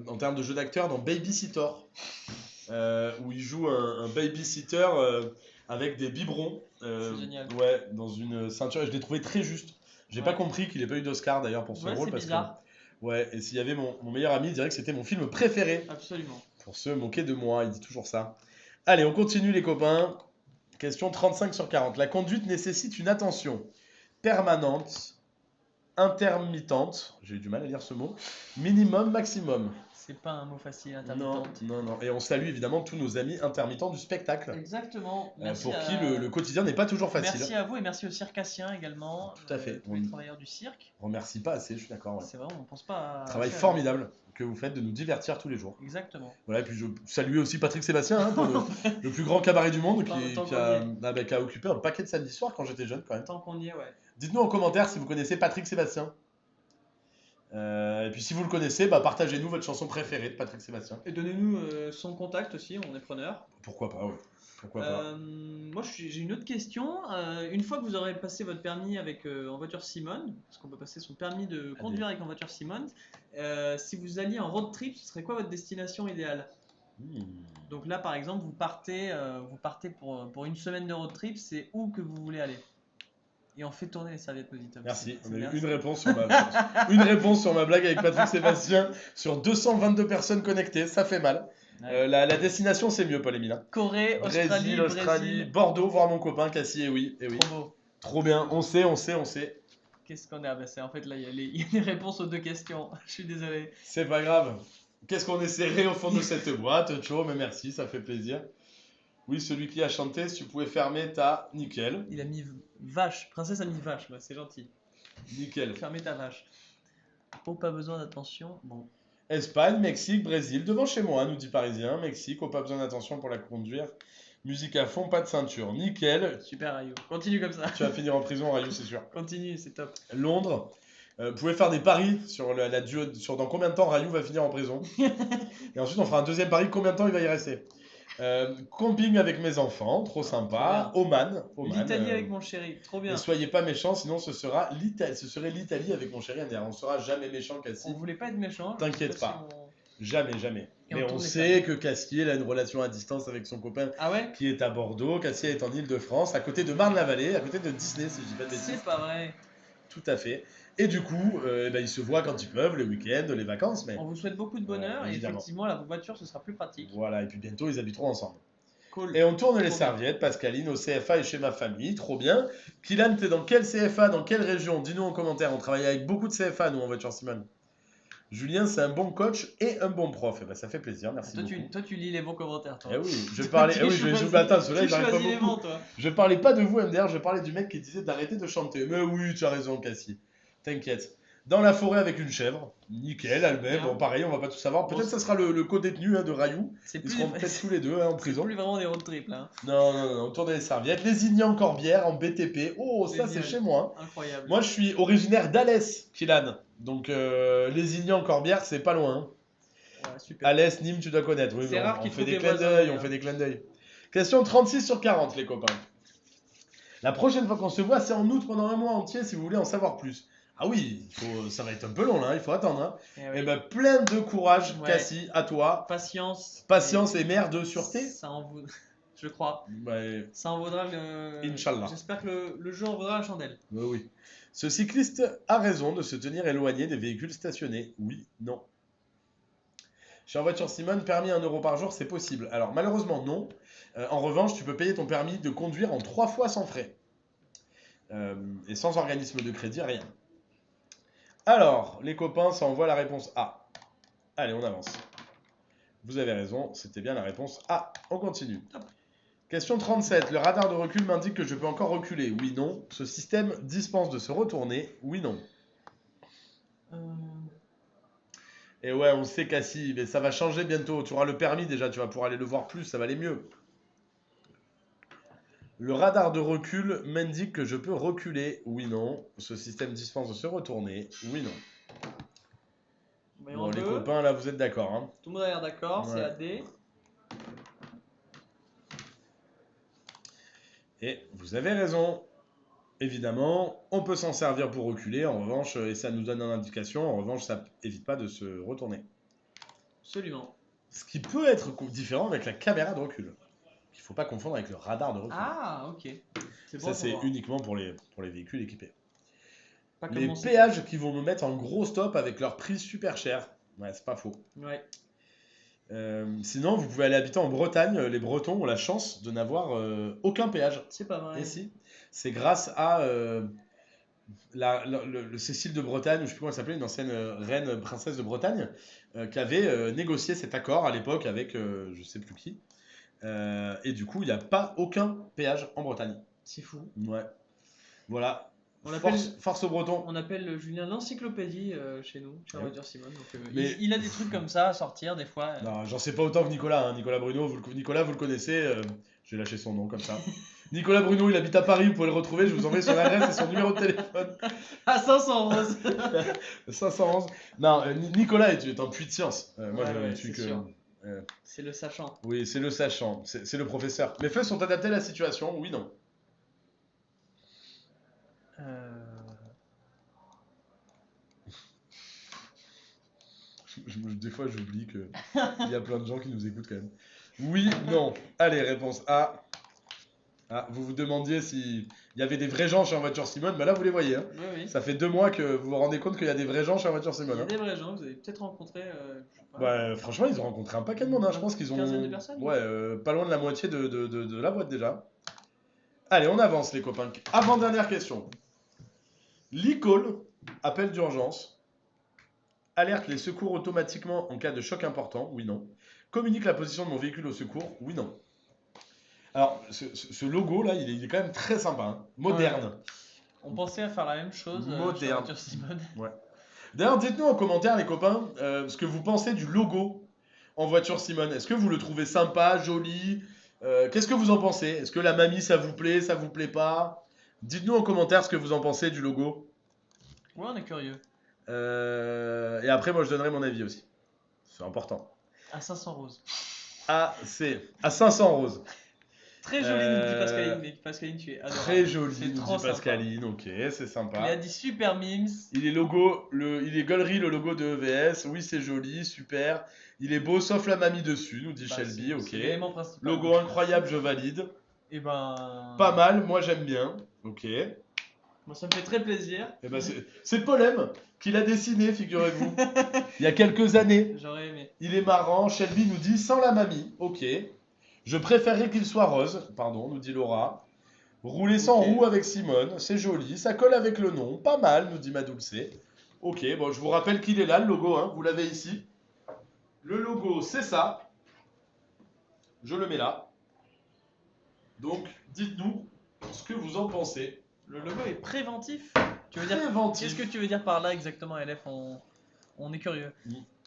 en termes de jeu d'acteur dans Babysitter, où il joue un babysitter avec des biberons. C'est génial. Ouais, dans une ceinture. Et je l'ai trouvé très juste. J'ai Ouais. pas compris qu'il ait pas eu d'Oscar d'ailleurs pour ce Ouais, rôle. c'est Parce bizarre. que, ouais, et s'il y avait mon meilleur ami, il dirait que c'était mon film préféré. Absolument. Pour se moquer de moi, il dit toujours ça. Allez, on continue les copains. Question 35 sur 40. La conduite nécessite une attention permanente, intermittente, j'ai eu du mal à lire ce mot, minimum, maximum. C'est pas un mot facile, Non, intermittente. non, non. Et on salue évidemment tous nos amis intermittents du spectacle, Exactement. Merci pour à... qui le quotidien n'est pas toujours facile. Merci à vous et merci aux circassiens également. Tout à fait. Tous les travailleurs du cirque. On remercie pas assez, je suis d'accord. Ouais. C'est vrai, on pense pas à... Travail assez à- formidable que vous faites de nous divertir tous les jours. Exactement. Voilà, et puis je salue aussi Patrick Sébastien, hein, pour le plus grand cabaret du monde, Tant qui qu'on a occupé un paquet de samedi soir quand j'étais jeune quand même. Tant qu'on y est, ouais. Dites-nous en commentaire si vous connaissez Patrick Sébastien. Et puis si vous le connaissez, partagez-nous votre chanson préférée de Patrick Sébastien. Et donnez-nous son contact aussi, on est preneur. Pourquoi pas, ouais. Pourquoi pas. Moi, j'ai une autre question. Une fois que vous aurez passé votre permis avec en voiture Simone, parce qu'on peut passer son permis de conduire avec en voiture Simone, si vous alliez en road trip, ce serait quoi votre destination idéale? Donc là, par exemple, vous partez pour une semaine de road trip, c'est où que vous voulez aller? Et on fait tourner les serviettes Positop. Merci, C'est on a bien, eu une ça. réponse une réponse sur ma blague avec Patrick Sébastien sur 222 personnes connectées, ça fait mal. Ouais. La destination c'est mieux, Paul-Émile. Corée, Australie, Australie, Brésil. Bordeaux, voir mon copain Cassie, et oui, et oui. Trop beau. Trop bien, on sait. Qu'est-ce qu'on a? En fait, là, il y a les réponses aux deux questions. Je suis désolé. C'est pas grave. Qu'est-ce qu'on est serré au fond de cette boîte, Cho, mais merci, ça fait plaisir. Oui, celui qui a chanté, si tu pouvais fermer ta... Nickel. Il a mis vache. Princesse a mis vache, bah, c'est gentil. Nickel. Fermez ta vache. Oh, pas besoin d'attention. Bon. Espagne, Mexique, Brésil, devant chez moi, nous dit Parisien. Mexique, oh, pas besoin d'attention pour la conduire. Musique à fond, pas de ceinture. Nickel. Super, Rayou. Continue comme ça. Tu vas finir en prison, Rayou, c'est sûr. Continue, c'est top. Londres, Vous pouvez faire des paris sur sur dans combien de temps Rayou va finir en prison. Et ensuite, on fera un deuxième pari, combien de temps il va y rester. Camping avec mes enfants, trop sympa. trop Oman. L'Italie avec mon chéri, trop Ne bien. soyez pas méchants, sinon ce serait l'Italie avec mon chéri. On ne sera jamais méchant, Cassie. On voulait pas être méchant. T'inquiète pas. Jamais, jamais. Et Mais on sait que Cassie elle a une relation à distance avec son copain qui est à Bordeaux. Cassie est en Île-de-France, à côté de Marne-la-Vallée, à côté de Disney, si je dis pas de bêtises. C'est pas vrai. Tout à fait. Et du coup, ils se voient quand ils peuvent, les week-ends, les vacances. Mais... On vous souhaite beaucoup de bonheur et effectivement, la voiture, ce sera plus pratique. Voilà, et puis bientôt, ils habiteront ensemble. Cool. Et on tourne les serviettes. Pascaline au CFA et chez ma famille, trop bien. Kylian, t'es dans quel CFA, dans quelle région? Dis-nous en commentaire. On travaille avec beaucoup de CFA, nous, en voiture Simone. Julien, c'est un bon coach et un bon prof. Et ben, ça fait plaisir, merci beaucoup. Toi, tu lis les bons commentaires, toi. Eh oui, je parlais. Eh oui, attends, ceux-là, ils arrivent pas beaucoup. Je parlais pas de vous, MDR, je parlais du mec qui disait d'arrêter de chanter. Mais oui, tu as raison, Cassie. T'inquiète. Dans la forêt avec une chèvre. Nickel, elle-même. Bon, pareil, on va pas tout savoir. Peut-être que ça sera le co-détenu de Rayou. Ils seront peut-être tous les deux en prison. C'est plus vraiment des road trips, là. Non, on tourne les serviettes. Les Ignans-Corbières en BTP. Oh, ça, c'est chez moi. Incroyable. Moi, je suis originaire d'Alès, Kylan. Donc, les Ignans-Corbières, c'est pas loin. Ouais, super. Alès, Nîmes, tu dois connaître. Oui, c'est rare on fait des clins d'œil. On fait des clins d'œil. Question 36 sur 40, les copains. La prochaine fois qu'on se voit, c'est en août pendant un mois entier si vous voulez en savoir plus. Ah oui, ça va être un peu long là, il faut attendre. Hein. Et ben plein de courage, Cassie, à toi. Patience et mère de sûreté. Ça en vaut, je crois. Ouais. Ça en vaudra le. Inch'Allah. J'espère que le jeu en vaudra la chandelle. Oui. Ce cycliste a raison de se tenir éloigné des véhicules stationnés. Oui, non. Chez En Voiture Simone, permis 1 € par jour, c'est possible. Alors malheureusement non. En revanche, tu peux payer ton permis de conduire en 3 fois sans frais. Et sans organisme de crédit, rien. Alors, les copains, ça envoie la réponse A. Allez, on avance. Vous avez raison, c'était bien la réponse A. On continue. Question 37. Le radar de recul m'indique que je peux encore reculer. Oui, non. Ce système dispense de se retourner. Oui, non. Et ouais, on sait, Cassie, mais ça va changer bientôt. Tu auras le permis déjà, tu vas pouvoir aller le voir plus, ça va aller mieux. Le radar de recul m'indique que je peux reculer. Oui, non. Ce système dispense de se retourner. Oui, non. Bon, les copains, là, vous êtes d'accord. Hein. Tout le monde a l'air d'accord, c'est AD. Et vous avez raison. Évidemment, on peut s'en servir pour reculer, en revanche, et ça nous donne une indication, en revanche, ça n'évite pas de se retourner. Absolument. Ce qui peut être différent avec la caméra de recul. Il ne faut pas confondre avec le radar de recul. Ah, ok. Ça, c'est uniquement pour les véhicules équipés. Les péages qui vont me mettre en gros stop avec leur prix super cher. Ouais, c'est pas faux. Ouais. Sinon, vous pouvez aller habiter en Bretagne. Les Bretons ont la chance de n'avoir aucun péage. C'est pas vrai. Et si. C'est grâce à le Cécile de Bretagne, ou je sais plus comment elle s'appelait, une ancienne reine princesse de Bretagne, qui avait négocié cet accord à l'époque avec je sais plus qui. Et du coup, il n'y a pas aucun péage en Bretagne. C'est fou. Ouais. Voilà. Force aux Bretons. On appelle Julien l'encyclopédie chez nous, chez En Voiture Simone. Donc, il a des trucs comme ça à sortir des fois. Non, j'en sais pas autant que Nicolas. Hein. Nicolas Bruno, Nicolas, vous le connaissez. J'ai lâché son nom comme ça. Nicolas Bruno, il habite à Paris, vous pouvez le retrouver. Je vous envoie son adresse et son numéro de téléphone. À 511. 511. Non, Nicolas est un puits de science. Moi, je suis que. C'est le sachant. Oui, c'est le sachant. C'est le professeur. Mes feux sont adaptés à la situation. Oui, non. Des fois, j'oublie qu'il y a plein de gens qui nous écoutent quand même. Oui, non. Allez, réponse A. Ah, vous vous demandiez s'il y avait des vrais gens chez En Voiture Simone. Bah là, vous les voyez. Hein. Oui. Ça fait 2 mois que vous vous rendez compte qu'il y a des vrais gens chez En Voiture Simone. Il y a des vrais gens, vous avez peut-être rencontré. Ouais, franchement, ils ont rencontré un paquet de monde. Hein. Je pense qu'ils ont. Une quinzaine de personnes. Ouais, pas loin de la moitié de la boîte déjà. Allez, on avance, les copains. Avant-dernière question. L'e-call, appel d'urgence, alerte les secours automatiquement en cas de choc important. Oui, non. Communique la position de mon véhicule au secours. Oui, non. Alors, ce logo là, il est quand même très sympa, hein. Moderne. Ouais. On pensait à faire la même chose Moderne. En Voiture Simone. Ouais. D'ailleurs, dites-nous en commentaire, les copains, ce que vous pensez du logo En Voiture Simone. Est-ce que vous le trouvez sympa, joli? Qu'est-ce que vous en pensez? Est-ce que la mamie, ça vous plaît pas? Dites-nous en commentaire ce que vous en pensez du logo. Ouais, on est curieux. Et après, moi, je donnerai mon avis aussi. C'est important. À 500 roses. C'est à 500 roses. Très joli, nous dit Pascaline, mais Pascaline, tu es adorable. Très joli, C'est nous trop dit sympa. Pascaline. Ok, c'est sympa. Il a dit super memes. Il est gaulerie, le logo de EVS. Oui, c'est joli, super. Il est beau, sauf la mamie dessus, nous dit Bah, Shelby. Ok. c'est l'élément principal. Logo incroyable, je valide. Et ben. Pas mal, moi j'aime bien. Ok. Moi, ça me fait très plaisir. Et ben c'est Paul M qui l'a dessiné, figurez-vous. Il y a quelques années. J'aurais aimé. Il est marrant. Shelby nous dit sans la mamie. Ok. Je préférerais qu'il soit rose. Pardon, nous dit Laura. Rouler sans Ok. roue avec Simone, c'est joli. Ça colle avec le nom. Pas mal, nous dit Madulce. Ok, bon, je vous rappelle qu'il est là, le logo. Hein, vous l'avez ici. Le logo, c'est ça. Je le mets là. Donc, dites-nous ce que vous en pensez. Le logo est préventif. Tu veux dire Préventif. Qu'est-ce que tu veux dire par là exactement, LF on est curieux.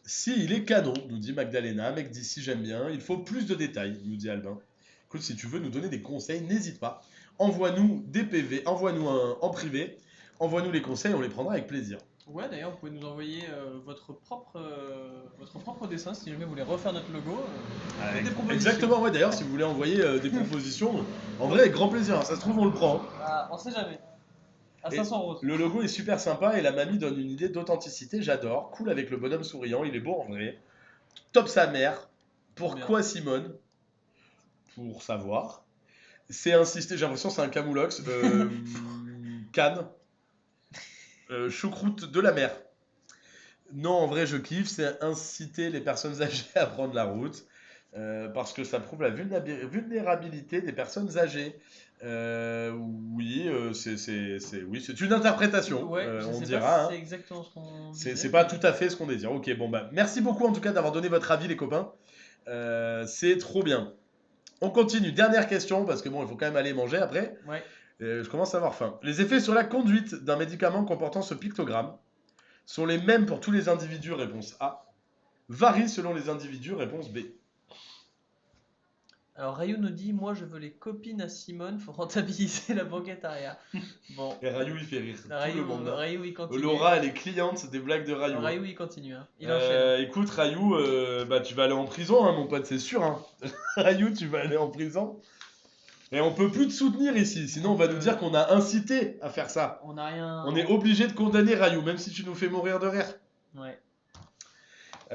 Si, il est canon, nous dit Magdalena. Mec d'ici, j'aime bien. Il faut plus de détails, nous dit Albin. Écoute, si tu veux nous donner des conseils, n'hésite pas. Envoie-nous des PV, envoie-nous en privé. Envoie-nous les conseils, on les prendra avec plaisir. Ouais, d'ailleurs, vous pouvez nous envoyer votre propre dessin si jamais vous voulez refaire notre logo. Faites des propositions. Exactement, ouais, d'ailleurs, si vous voulez envoyer des propositions, en vrai, avec grand plaisir. Ça se trouve, on le prend. Ah, on sait jamais. À Et 500 roses. Le logo est super sympa et la mamie donne une idée d'authenticité, j'adore. Cool avec le bonhomme souriant, il est beau en vrai. Top sa mère. Pourquoi Simone? Pour savoir. C'est insister, j'ai l'impression que c'est un camoulox. Cannes. Choucroute de la mer. Non, en vrai, je kiffe. C'est inciter les personnes âgées à prendre la route. Parce que ça prouve la vulnérabilité des personnes âgées. Oui, c'est une interprétation, Ouais, je on sais dira. pas si Hein. c'est exactement ce qu'on C'est disait. pas tout à fait ce qu'on désire. Ok, bon bah merci beaucoup en tout cas d'avoir donné votre avis les copains. C'est trop bien. On continue. Dernière question parce que bon, il faut quand même aller manger après. Ouais. Je commence à avoir faim. Les effets sur la conduite d'un médicament comportant ce pictogramme sont les mêmes pour tous les individus, réponse A. Varient selon les individus, réponse B. Alors Rayou nous dit, moi je veux les copines à Simone, faut rentabiliser la banquette arrière. Bon. Et Rayou il fait rire tout le monde. Hein. Rayou il continue. Laura elle est cliente des blagues de Rayou. Rayou il continue, hein. Il enchaîne. Écoute Rayou, bah, tu vas aller en prison hein, mon pote, c'est sûr. Hein. Rayou tu vas aller en prison. Et on peut plus te soutenir ici, sinon on va nous dire qu'on a incité à faire ça. On a rien. On est obligé de condamner Rayou, même si tu nous fais mourir de rire. Ouais. B,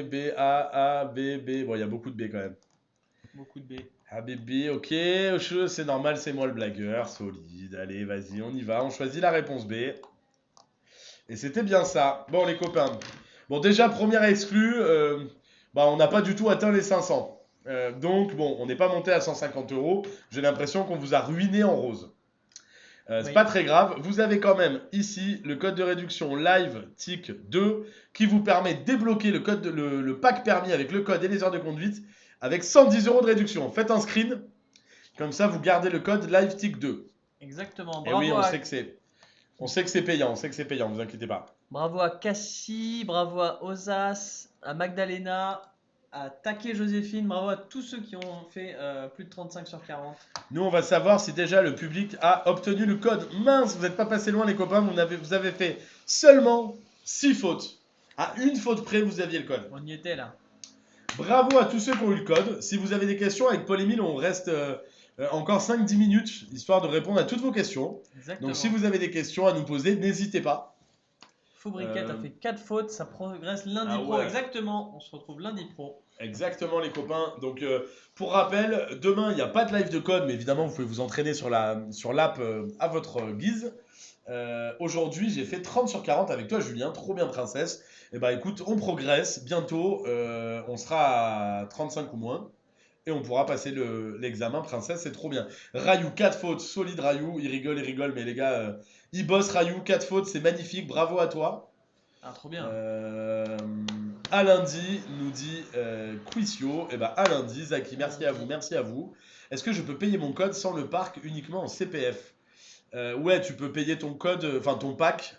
B, A, B, B. Bon, il y a beaucoup de B quand même. Beaucoup de B. A, B, B, ok. C'est normal, c'est moi le blagueur. Solide. Allez, vas-y, on y va. On choisit la réponse B. Et c'était bien ça. Bon, les copains. Bon, déjà, première exclue, bah, on n'a pas du tout atteint les 500. Donc, bon, on n'est pas monté à 150 euros. J'ai l'impression qu'on vous a ruiné en rose. C'est pas très grave. Vous avez quand même ici le code de réduction live TIC 2 qui vous permet de débloquer le pack permis avec le code et les heures de conduite avec 110 euros de réduction. Faites un screen. Comme ça, vous gardez le code live TIC 2. Exactement. Et oui, on sait que c'est payant. On sait que c'est payant. Vous inquiétez pas. Bravo à Cassie, bravo à Osas, à Magdalena, à Take Joséphine, bravo à tous ceux qui ont fait plus de 35 sur 40. Nous, on va savoir si déjà le public a obtenu le code. Mince, vous n'êtes pas passé loin, les copains. Vous avez fait seulement 6 fautes. À une faute près, vous aviez le code. On y était là. Bravo à tous ceux qui ont eu le code. Si vous avez des questions, avec Paul Émile, on reste encore 5-10 minutes, histoire de répondre à toutes vos questions. Exactement. Donc si vous avez des questions à nous poser, n'hésitez pas. Faubriquette a fait 4 fautes, ça progresse lundi pro. Ouais. Exactement, on se retrouve lundi pro. Exactement les copains. Donc pour rappel, demain il n'y a pas de live de code, mais évidemment vous pouvez vous entraîner sur l'app à votre guise. Aujourd'hui j'ai fait 30 sur 40 avec toi Julien, trop bien princesse. Et bah écoute, on progresse, bientôt on sera à 35 ou moins. Et on pourra passer l'examen princesse, c'est trop bien. Rayou, 4 fautes, solide Rayou, il rigole, mais les gars, il bosse Rayou, 4 fautes, c'est magnifique, bravo à toi. Ah, trop bien. À lundi, nous dit Quisio. Et bah à lundi, Zaki, merci à vous. Est-ce que je peux payer mon code sans le parc uniquement en CPF? Ouais, tu peux payer ton code, enfin ton pack,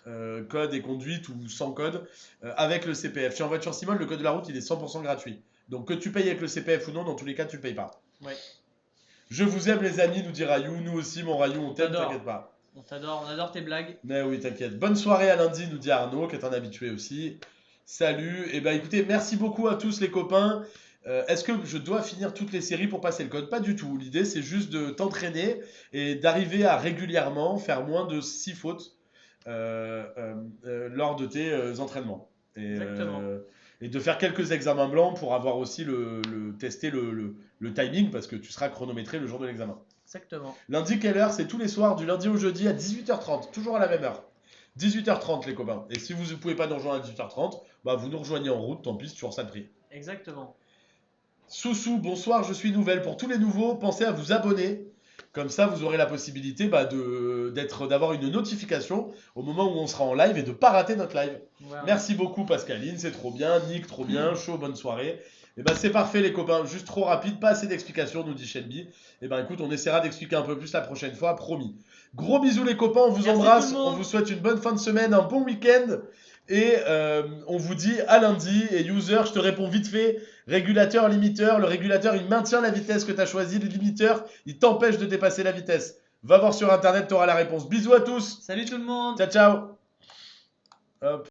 code et conduite ou sans code, avec le CPF. Chez En Voiture Simone, le code de la route, il est 100% gratuit. Donc que tu payes avec le CPF ou non, dans tous les cas, tu payes pas. Ouais. Je vous aime les amis, nous dit Rayou. Nous aussi, mon Rayou, on t'aime, J'adore. t'inquiète pas. On adore tes blagues. Mais oui, t'inquiète. Bonne soirée à lundi, nous dit Arnaud, qui est un habitué aussi. Salut. Et ben écoutez, merci beaucoup à tous les copains. Est-ce que je dois finir toutes les séries pour passer le code? Pas du tout. L'idée, c'est juste de t'entraîner et d'arriver à régulièrement faire moins de 6 fautes lors de tes entraînements. Exactement. Et de faire quelques examens blancs pour avoir aussi tester le timing parce que tu seras chronométré le jour de l'examen. Exactement. Lundi, quelle heure? C'est tous les soirs du lundi au jeudi à 18h30, toujours à la même heure. 18h30 les copains. Et si vous ne pouvez pas nous rejoindre à 18h30, bah vous nous rejoignez en route, tant pis, c'est toujours ça de prix. Exactement. Soussou, bonsoir, je suis nouvelle. Pour tous les nouveaux, pensez à vous abonner. Comme ça, vous aurez la possibilité d'avoir une notification au moment où on sera en live et de ne pas rater notre live. Voilà. Merci beaucoup Pascaline, c'est trop bien. Nick, trop bien. Chaud, bonne soirée. Et ben c'est parfait les copains, juste trop rapide, pas assez d'explications, nous dit Shelby. Et ben écoute, on essaiera d'expliquer un peu plus la prochaine fois, promis. Gros bisous les copains, on vous Merci embrasse, tout le monde. on vous souhaite une bonne fin de semaine, un bon week-end. Et on vous dit à lundi. Et user, je te réponds vite fait. Régulateur, limiteur. Le régulateur, il maintient la vitesse que tu as choisie. Le limiteur, il t'empêche de dépasser la vitesse. Va voir sur internet, tu auras la réponse. Bisous à tous. Salut tout le monde. Ciao, ciao. Hop.